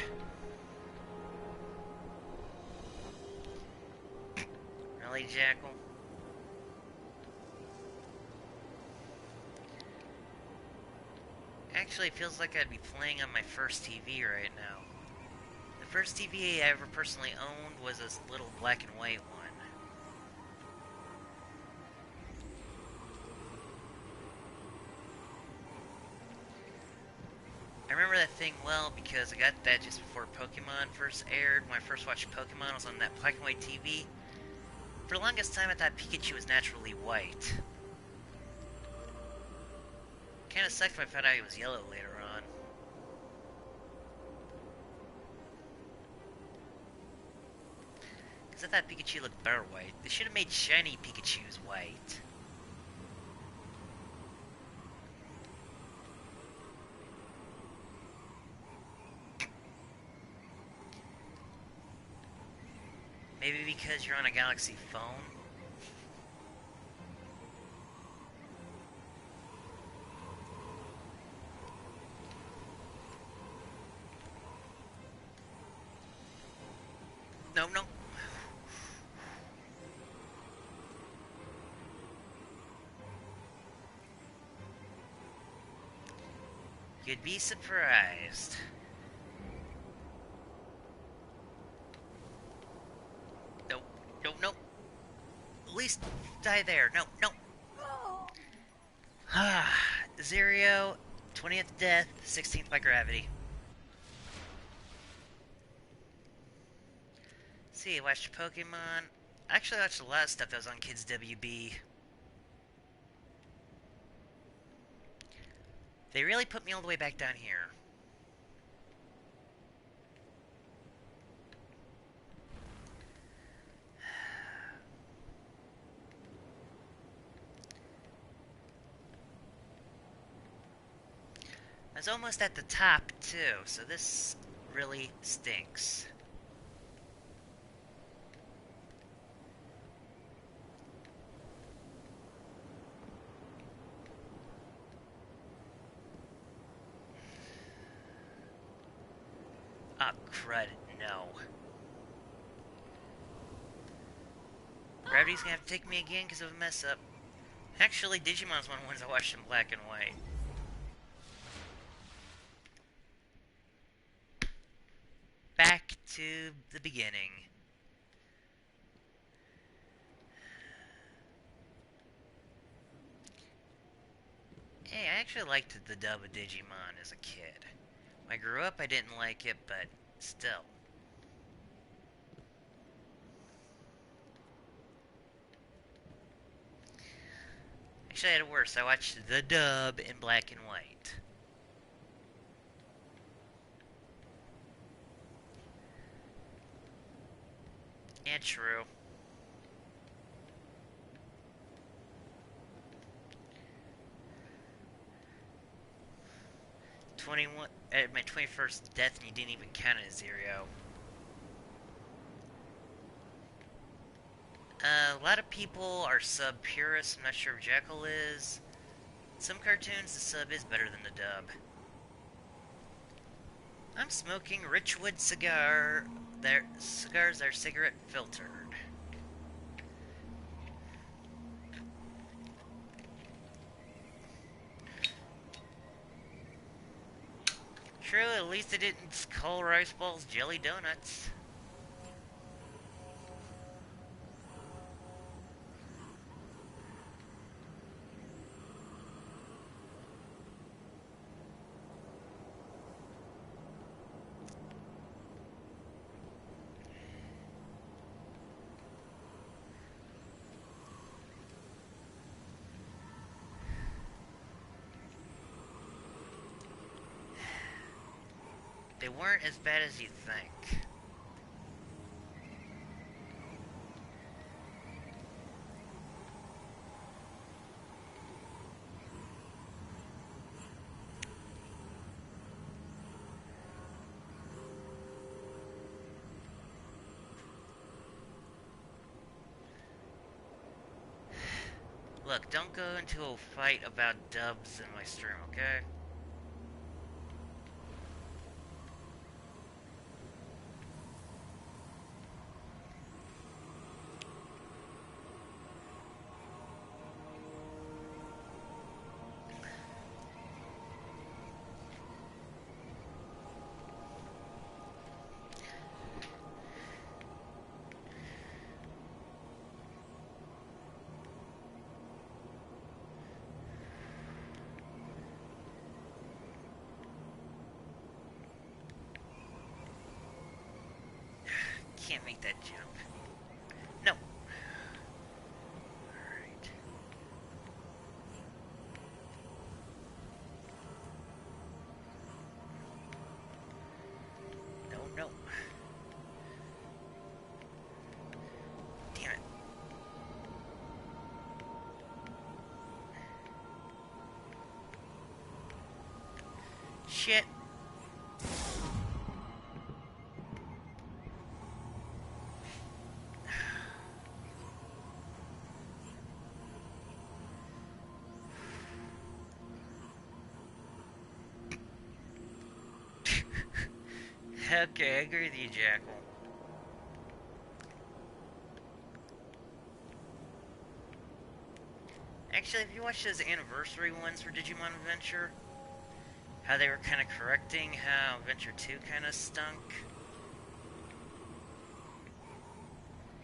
Really, Jackal? Actually, it feels like I'd be playing on my first TV right now. The first TV I ever personally owned was this little black and white one. I remember that thing well because I got that just before Pokemon first aired. When I first watched Pokemon, I was on that black and white TV. For the longest time, I thought Pikachu was naturally white. Kinda sucked when I found out he was yellow later on. Because I thought Pikachu looked better white. They should have made shiny Pikachus white. Maybe because you're on a Galaxy phone? No, no. You'd be surprised. Nope, nope, nope. At least die there. No, no. Zerio, 20th death, 16th by gravity. See, I watched Pokemon. I actually watched a lot of stuff that was on Kids WB. They really put me all the way back down here. was almost at the top, too, so this really stinks. Ah, crud, no. Gravity's gonna have to take me again because of a mess up. Actually, Digimon's one of the ones I watched in black and white. Back to the beginning. Hey, I actually liked the dub of Digimon as a kid. When I grew up, I didn't like it, but still. Actually, I had it worse. I watched the dub in black and white. Yeah, true. At my 21st death, and you didn't even count it as 0. A lot of people are sub purists. I'm not sure if Jackal is. Some cartoons, the sub is better than the dub. I'm smoking Richwood cigar. Their cigars are cigarette filtered. True, at least it didn't call rice balls jelly donuts. They weren't as bad as you think. Look, don't go into a fight about dubs in my stream, okay? Can't make that jump. No. Alright. No, no. Damn it. Shit. Okay, I agree with you, Jackal. Actually, if you watch those anniversary ones for Digimon Adventure, how they were kind of correcting how Adventure 2 kind of stunk.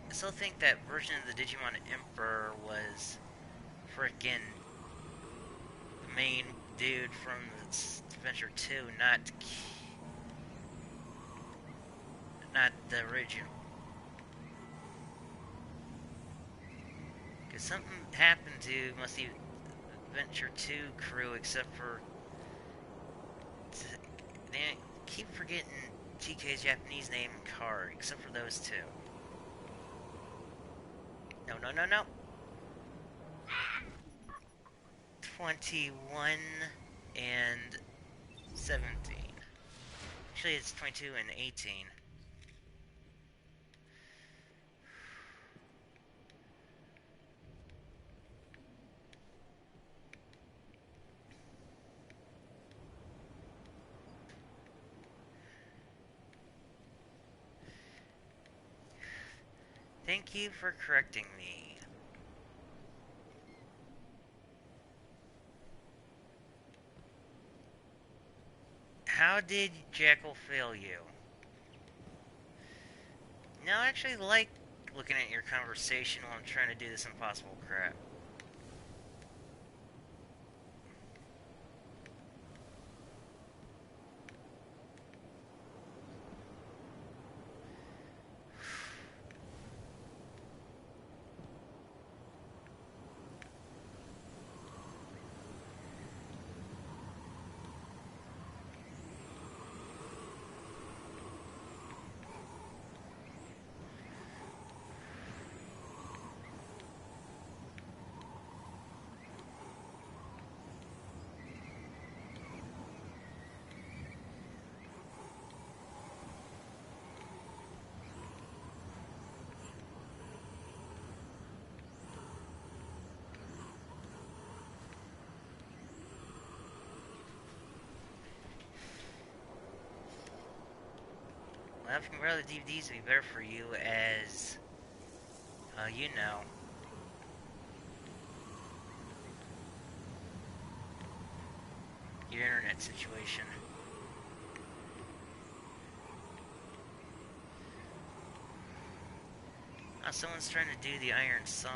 I still think that version of the Digimon Emperor was frickin' the main dude from Adventure 2, not the original. Because something happened to most of the Adventure 2 crew, except for... They keep forgetting TK's Japanese name and card, except for those two. No, no, no, no. 21 and 17. Actually, it's 22 and 18. Thank you for correcting me. How did Jackal fail you? Now, I actually like looking at your conversation while I'm trying to do this impossible crap. Well, if you can borrow the DVDs, it'd be better for you as, you know. Your internet situation. Oh, someone's trying to do the Iron Song.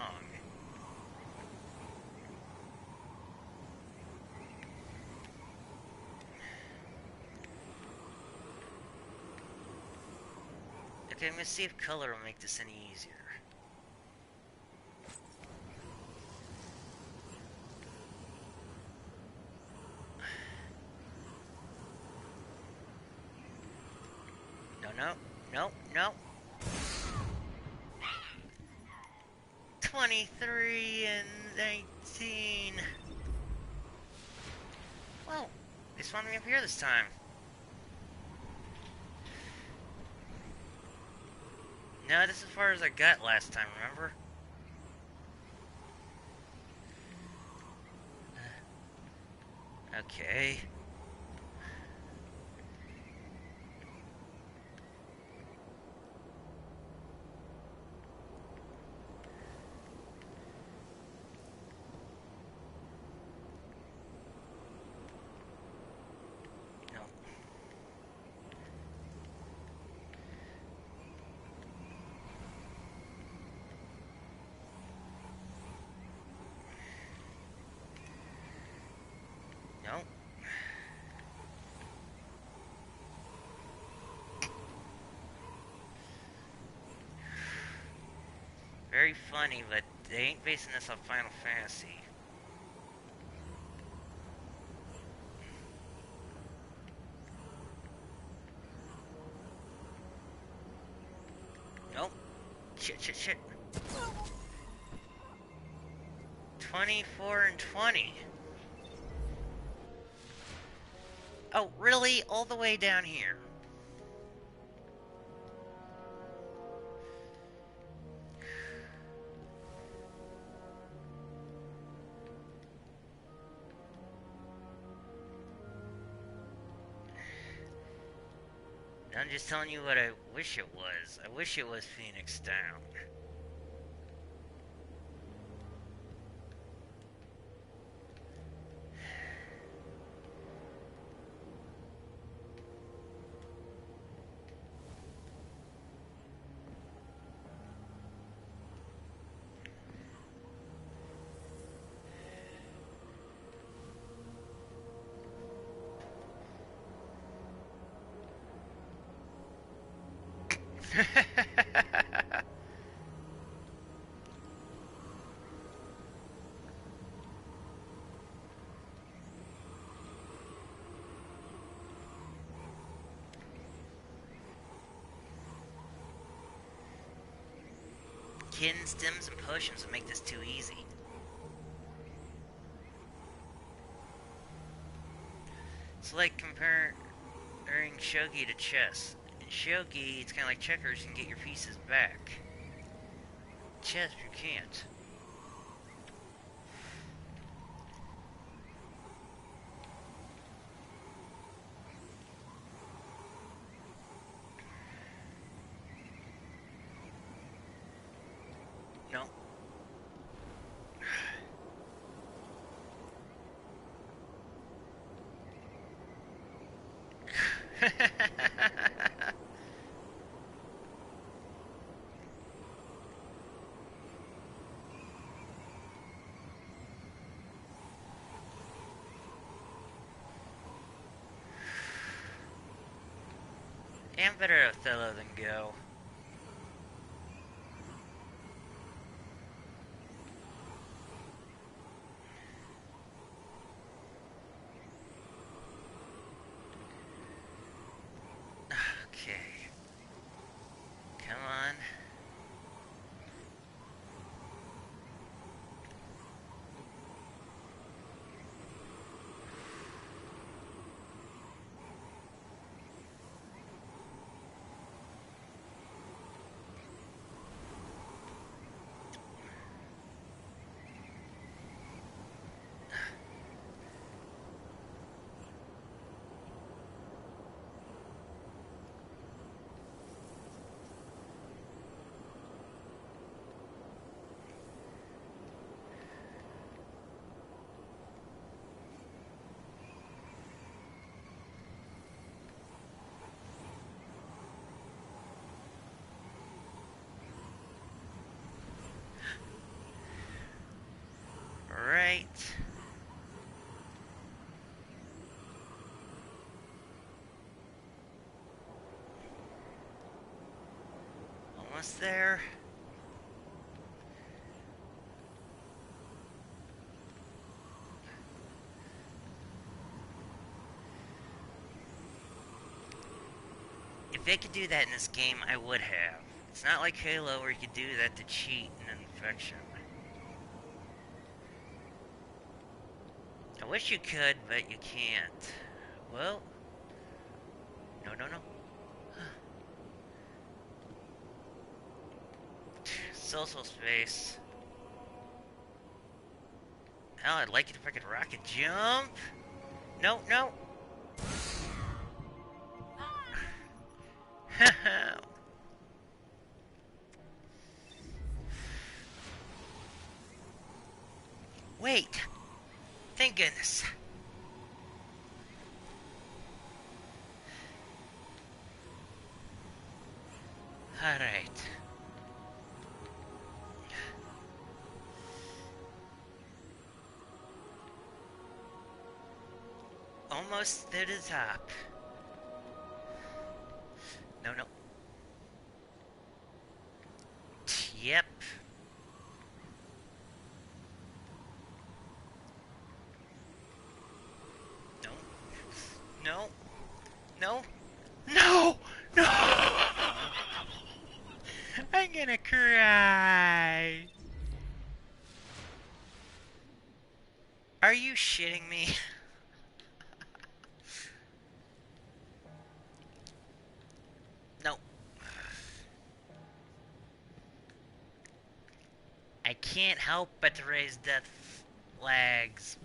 Okay, I'm gonna see if color will make this any easier. No. 23 and 19. Well, they spawned me up here this time. No, this is as far as I got last time, remember? Okay. No. Very funny, but they ain't basing this on Final Fantasy. Nope. Shit. 24 and 20. Oh, really? All the way down here? I'm just telling you what I wish it was. I wish it was Phoenix Down. Hidden stems and potions would make this too easy. It's like comparing shogi to chess. In shogi, it's kind of like checkers, you can get your pieces back. Chess, you can't. No. I'm better at Othello than Go. Okay. Come on. Right. Almost there. If they could do that in this game, I would have. It's not like Halo where you could do that to cheat an infection. I wish you could, but you can't. Well, no. Social space. Hell, I'd like it if I could rocket jump. No. Wait. Thank goodness. Alright. Almost to the top. No. Yep. No. I'm gonna cry. Are you shitting me? No. I can't help but to raise death flags.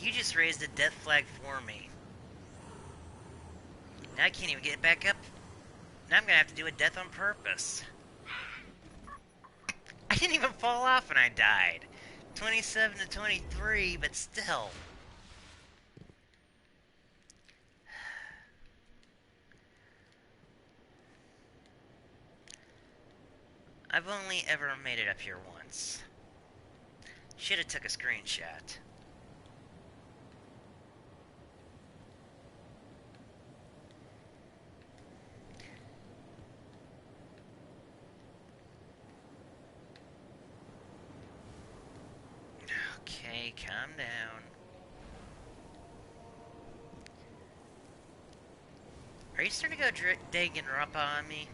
You just raised a death flag for me. Now I can't even get it back up. Now I'm gonna have to do a death on purpose. I didn't even fall off when I died. 27 to 23, but still. I've only ever made it up here once. Should have took a screenshot. Okay, calm down. Are you starting to go Danganronpa on me?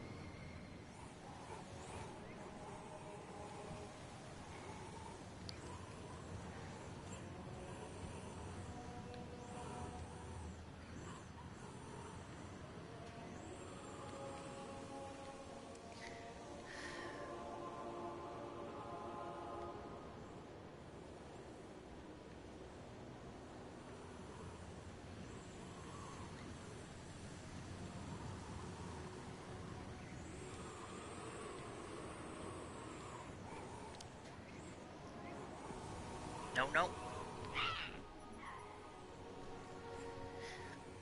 No, no.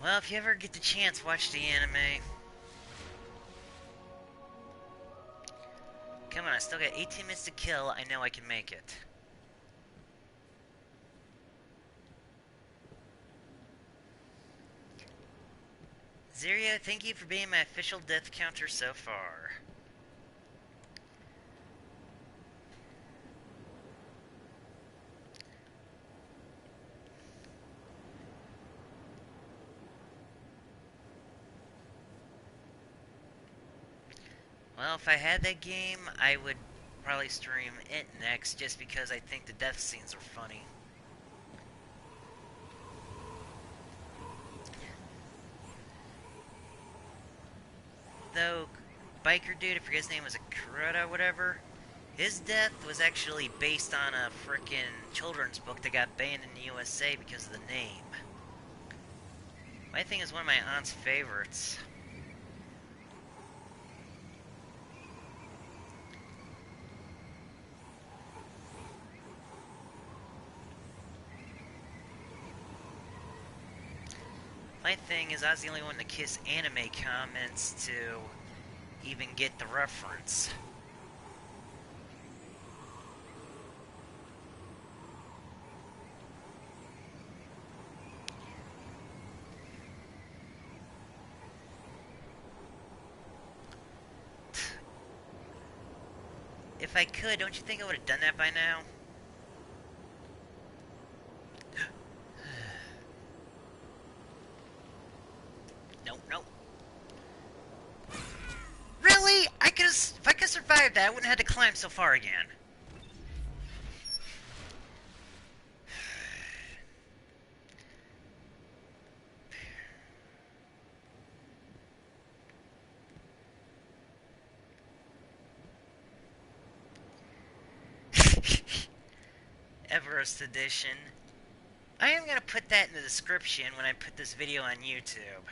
Well, if you ever get the chance, watch the anime. Come on, I still got 18 minutes to kill. I know I can make it. Zirio, thank you for being my official death counter so far. Well, if I had that game, I would probably stream it next, just because I think the death scenes are funny. Though, biker dude, I forget his name was Kuroda or whatever, his death was actually based on a frickin' children's book that got banned in the USA because of the name. My thing is one of my aunt's favorites. My thing is, I was the only one to kiss anime comments to even get the reference. If I could, don't you think I would have done that by now? No, no. Really? If I could survive that, I wouldn't have had to climb so far again. Everest Edition. I am going to put that in the description when I put this video on YouTube.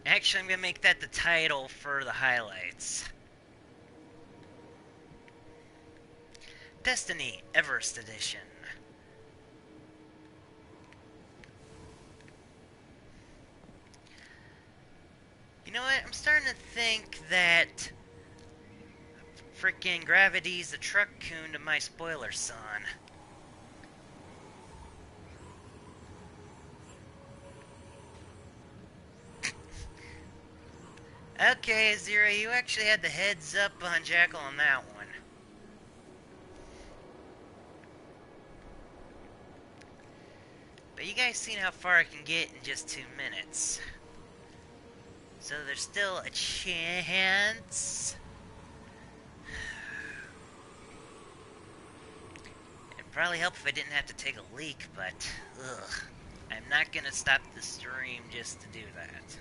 Actually, I'm going to make that the title for the highlights. Destiny Everest Edition. You know what? I'm starting to think that frickin' Gravity's the truck coon to my spoiler son. Okay, Zero, you actually had the heads up on Jackal on that one. But you guys seen how far I can get in just 2 minutes. So there's still a chance. It'd probably help if I didn't have to take a leak, but ugh. I'm not gonna stop the stream just to do that.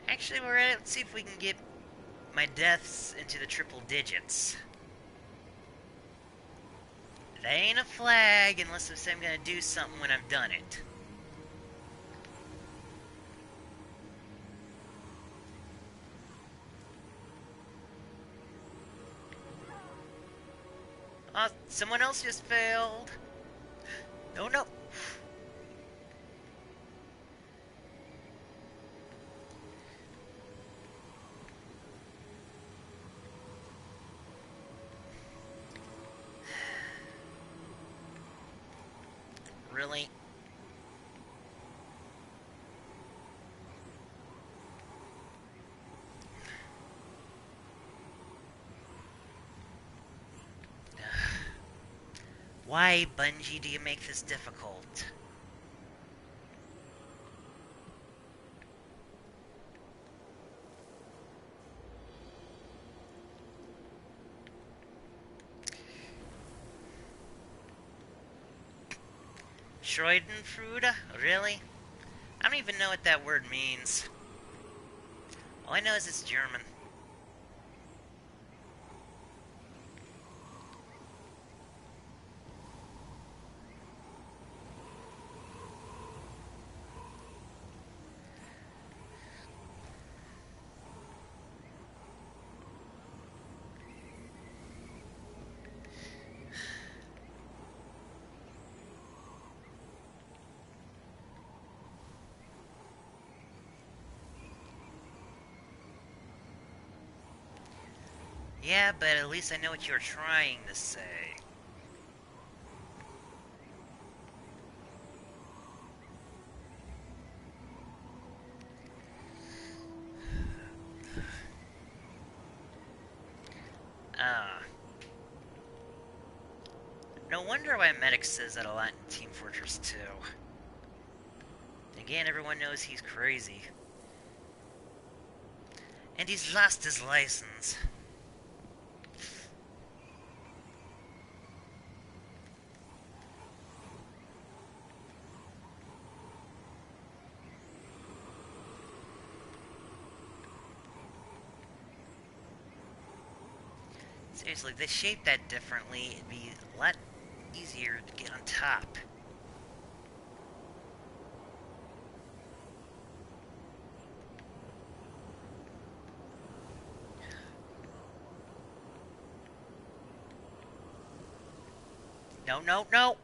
Actually, we're at it. Let's see if we can get my deaths into the triple digits. That ain't a flag unless I say I'm gonna do something when I've done it. Someone else just failed. No, no. Really? Why, Bungie, do you make this difficult? Schadenfreude? Really? I don't even know what that word means. All I know is it's German. Yeah, but at least I know what you're trying to say. No wonder why Medic says that a lot in Team Fortress 2. Again, everyone knows he's crazy. And he's lost his license. Seriously, if they shaped that differently, it'd be a lot easier to get on top. No, no, no!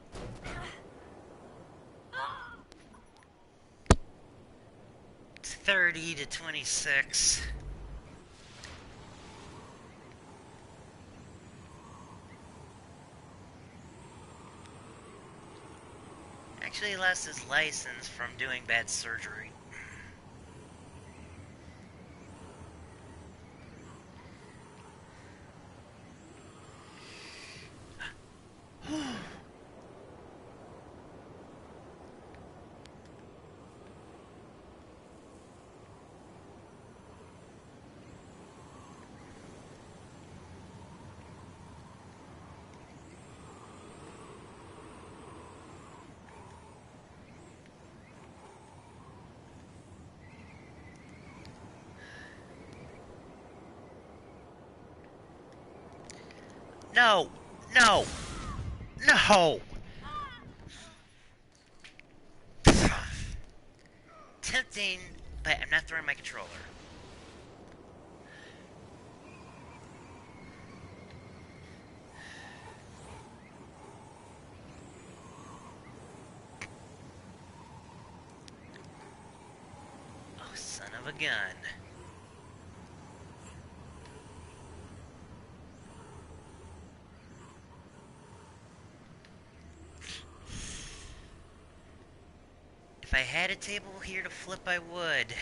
It's 30 to 26. Actually, he lost his license from doing bad surgery. No! No! No! Tempting, but I'm not throwing my controller. Oh, son of a gun. If I had a table here to flip, I would.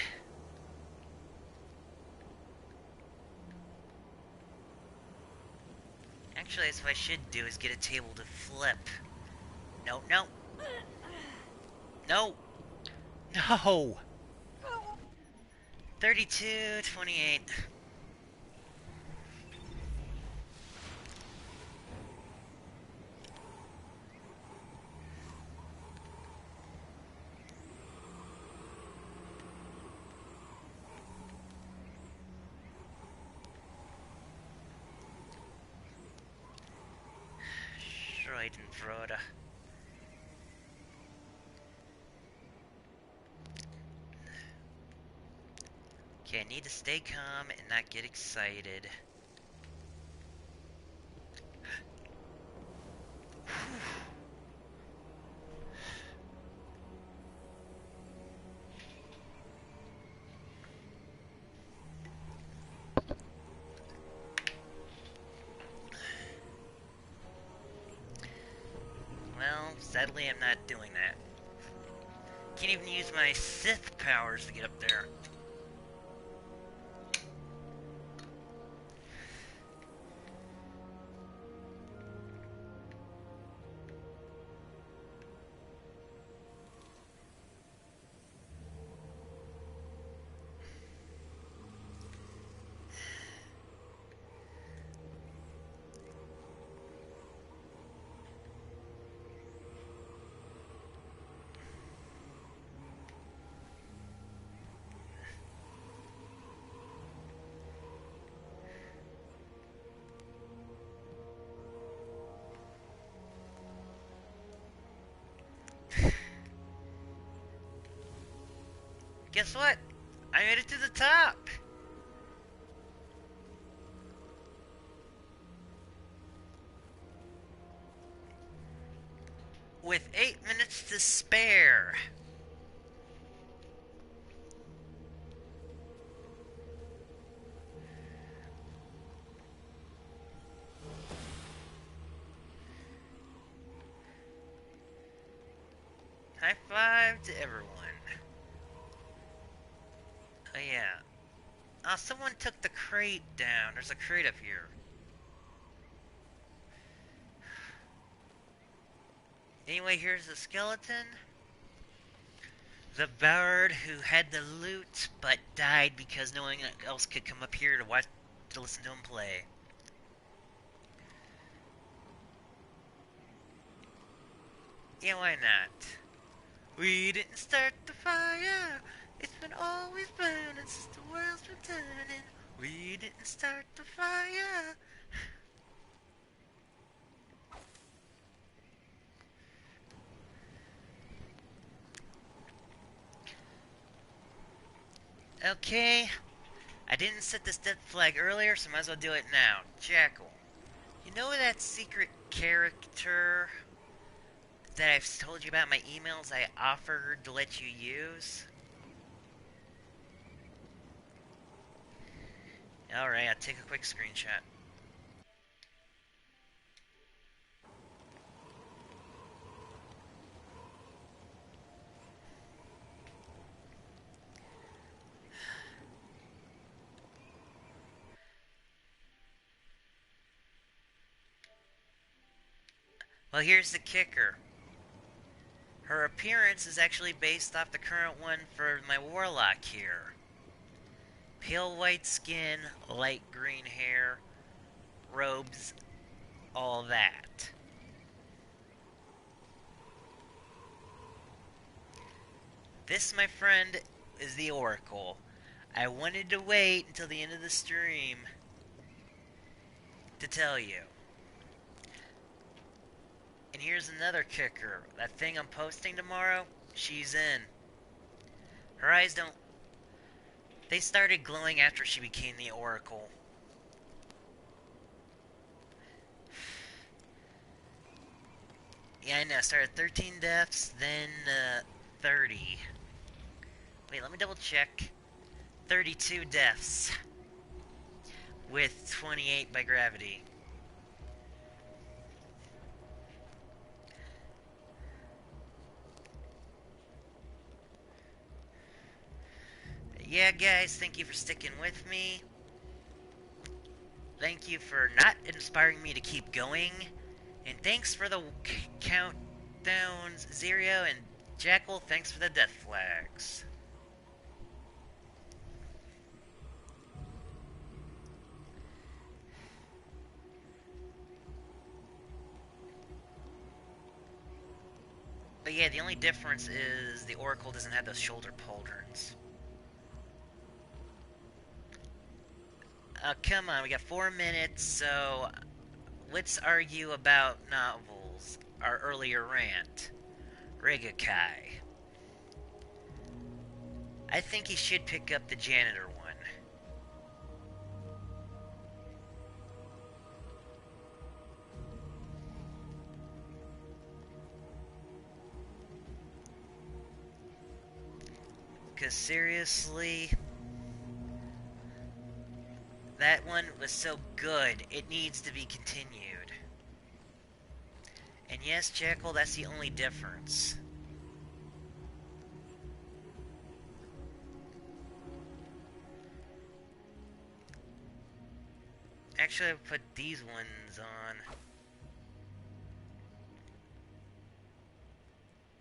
Actually, that's what I should do, is get a table to flip. No, no. No. No. 32, 28. Schadenfreude. Okay, I need to stay calm and not get excited. Well, sadly I'm not doing that. Can't even use my Sith powers to get up there. Guess what? I made it to the top! With 8 minutes to spare. High five to everyone. Oh yeah. Someone took the crate down. There's a crate up here. Anyway, here's the skeleton. The bard who had the loot, but died because no one else could come up here to listen to him play. Yeah, why not? We didn't start the fire. It's been always burning since the world's been turning. We didn't start the fire. Okay. I didn't set this death flag earlier, so might as well do it now. Jackal. You know that secret character that I've told you about in my emails I offered to let you use? Alright, I'll take a quick screenshot. Well, here's the kicker. Her appearance is actually based off the current one for my warlock here. Pale white skin, light green hair, robes, all that. This, my friend, is the Oracle. I wanted to wait until the end of the stream to tell you. And here's another kicker. That thing I'm posting tomorrow, she's in. Her eyes don't... They started glowing after she became the Oracle. Yeah, I know. Started 13 deaths, then 30. Wait, let me double check. 32 deaths. With 28 by gravity. Yeah, guys, thank you for sticking with me. Thank you for not inspiring me to keep going. And thanks for the countdowns, Zerio and Jackal. Thanks for the death flags. But yeah, the only difference is the Oracle doesn't have those shoulder pauldrons. Come on, we got 4 minutes, so let's argue about novels. Our earlier rant. Rigakai. I think he should pick up the janitor one. because seriously, that one was so good, it needs to be continued. And yes, Jekyll, that's the only difference. Actually, I've put these ones on.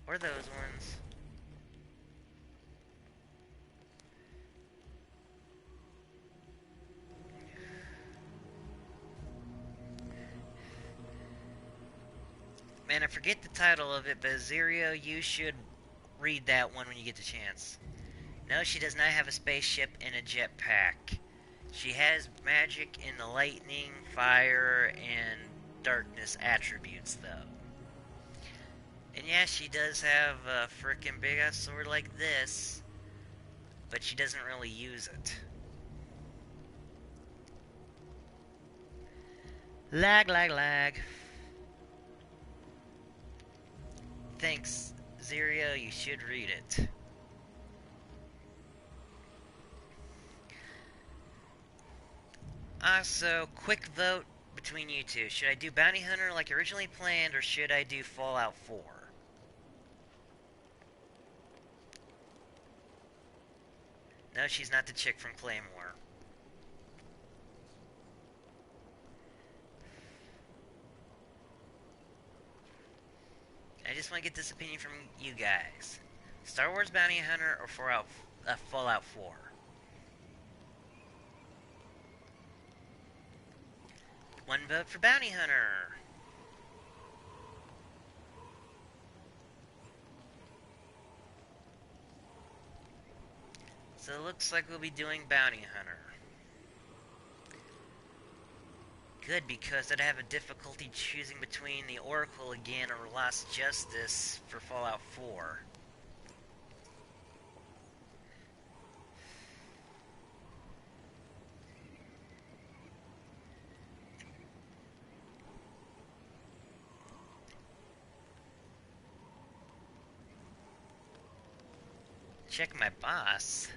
Or those ones. Man, I forget the title of it, but Azerio, you should read that one when you get the chance. No, she does not have a spaceship and a jetpack. She has magic in the lightning, fire, and darkness attributes, though. And yeah, she does have a frickin' big-ass sword like this, but she doesn't really use it. Lag, lag, lag. Thanks, Zerio, you should read it. Also, quick vote between you two. Should I do Bounty Hunter like originally planned, or should I do Fallout 4? No, she's not the chick from Claymore. I just want to get this opinion from you guys. Star Wars Bounty Hunter or Fallout 4? One vote for Bounty Hunter. So it looks like we'll be doing Bounty Hunter. Good, because I'd have a difficulty choosing between the Oracle again or Lost Justice for Fallout 4. Check my boss.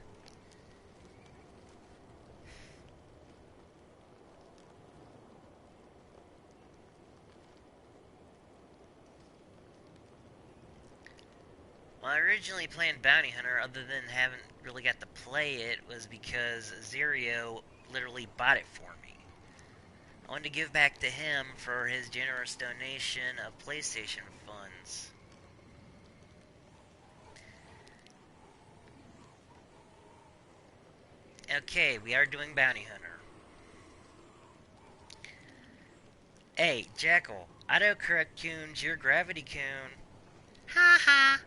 Well, I originally planned Bounty Hunter, other than haven't really got to play it, was because Zerio literally bought it for me. I wanted to give back to him for his generous donation of PlayStation funds. Okay, we are doing Bounty Hunter. Hey, Jekyll, autocorrect Coon's your Gravity Coon. Ha ha!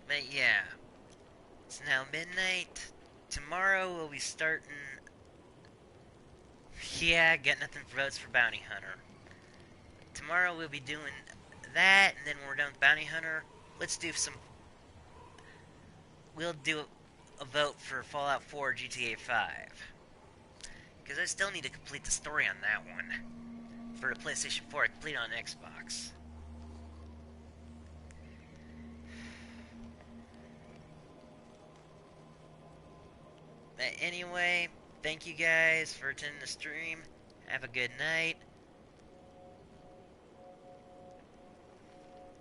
But yeah, it's now midnight. Tomorrow we'll be starting... Yeah, got nothing for votes for Bounty Hunter. Tomorrow we'll be doing that, and then when we're done with Bounty Hunter, let's do some... We'll do a vote for Fallout 4 GTA 5. Because I still need to complete the story on that one. For the PlayStation 4, I complete it on Xbox. But anyway, thank you guys for attending the stream. Have a good night.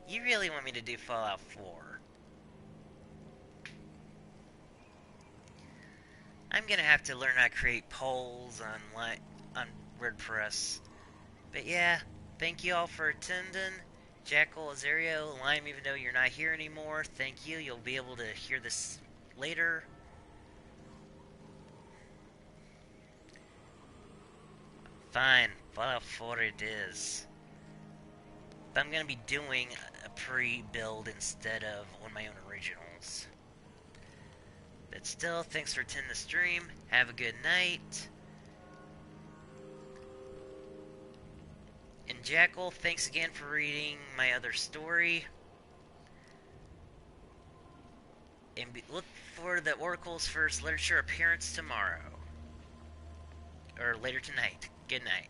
You really want me to do Fallout 4? I'm gonna have to learn how to create polls on WordPress. But yeah, thank you all for attending. Jackal, Azerio, Lime, even though you're not here anymore, thank you. You'll be able to hear this later. Fine, Fallout 4 it is. But I'm gonna be doing a pre-build instead of one of my own originals. But still, thanks for attending the stream. Have a good night. And Jackal, thanks again for reading my other story. And look for the Oracle's first literature appearance tomorrow. Or later tonight. Good night.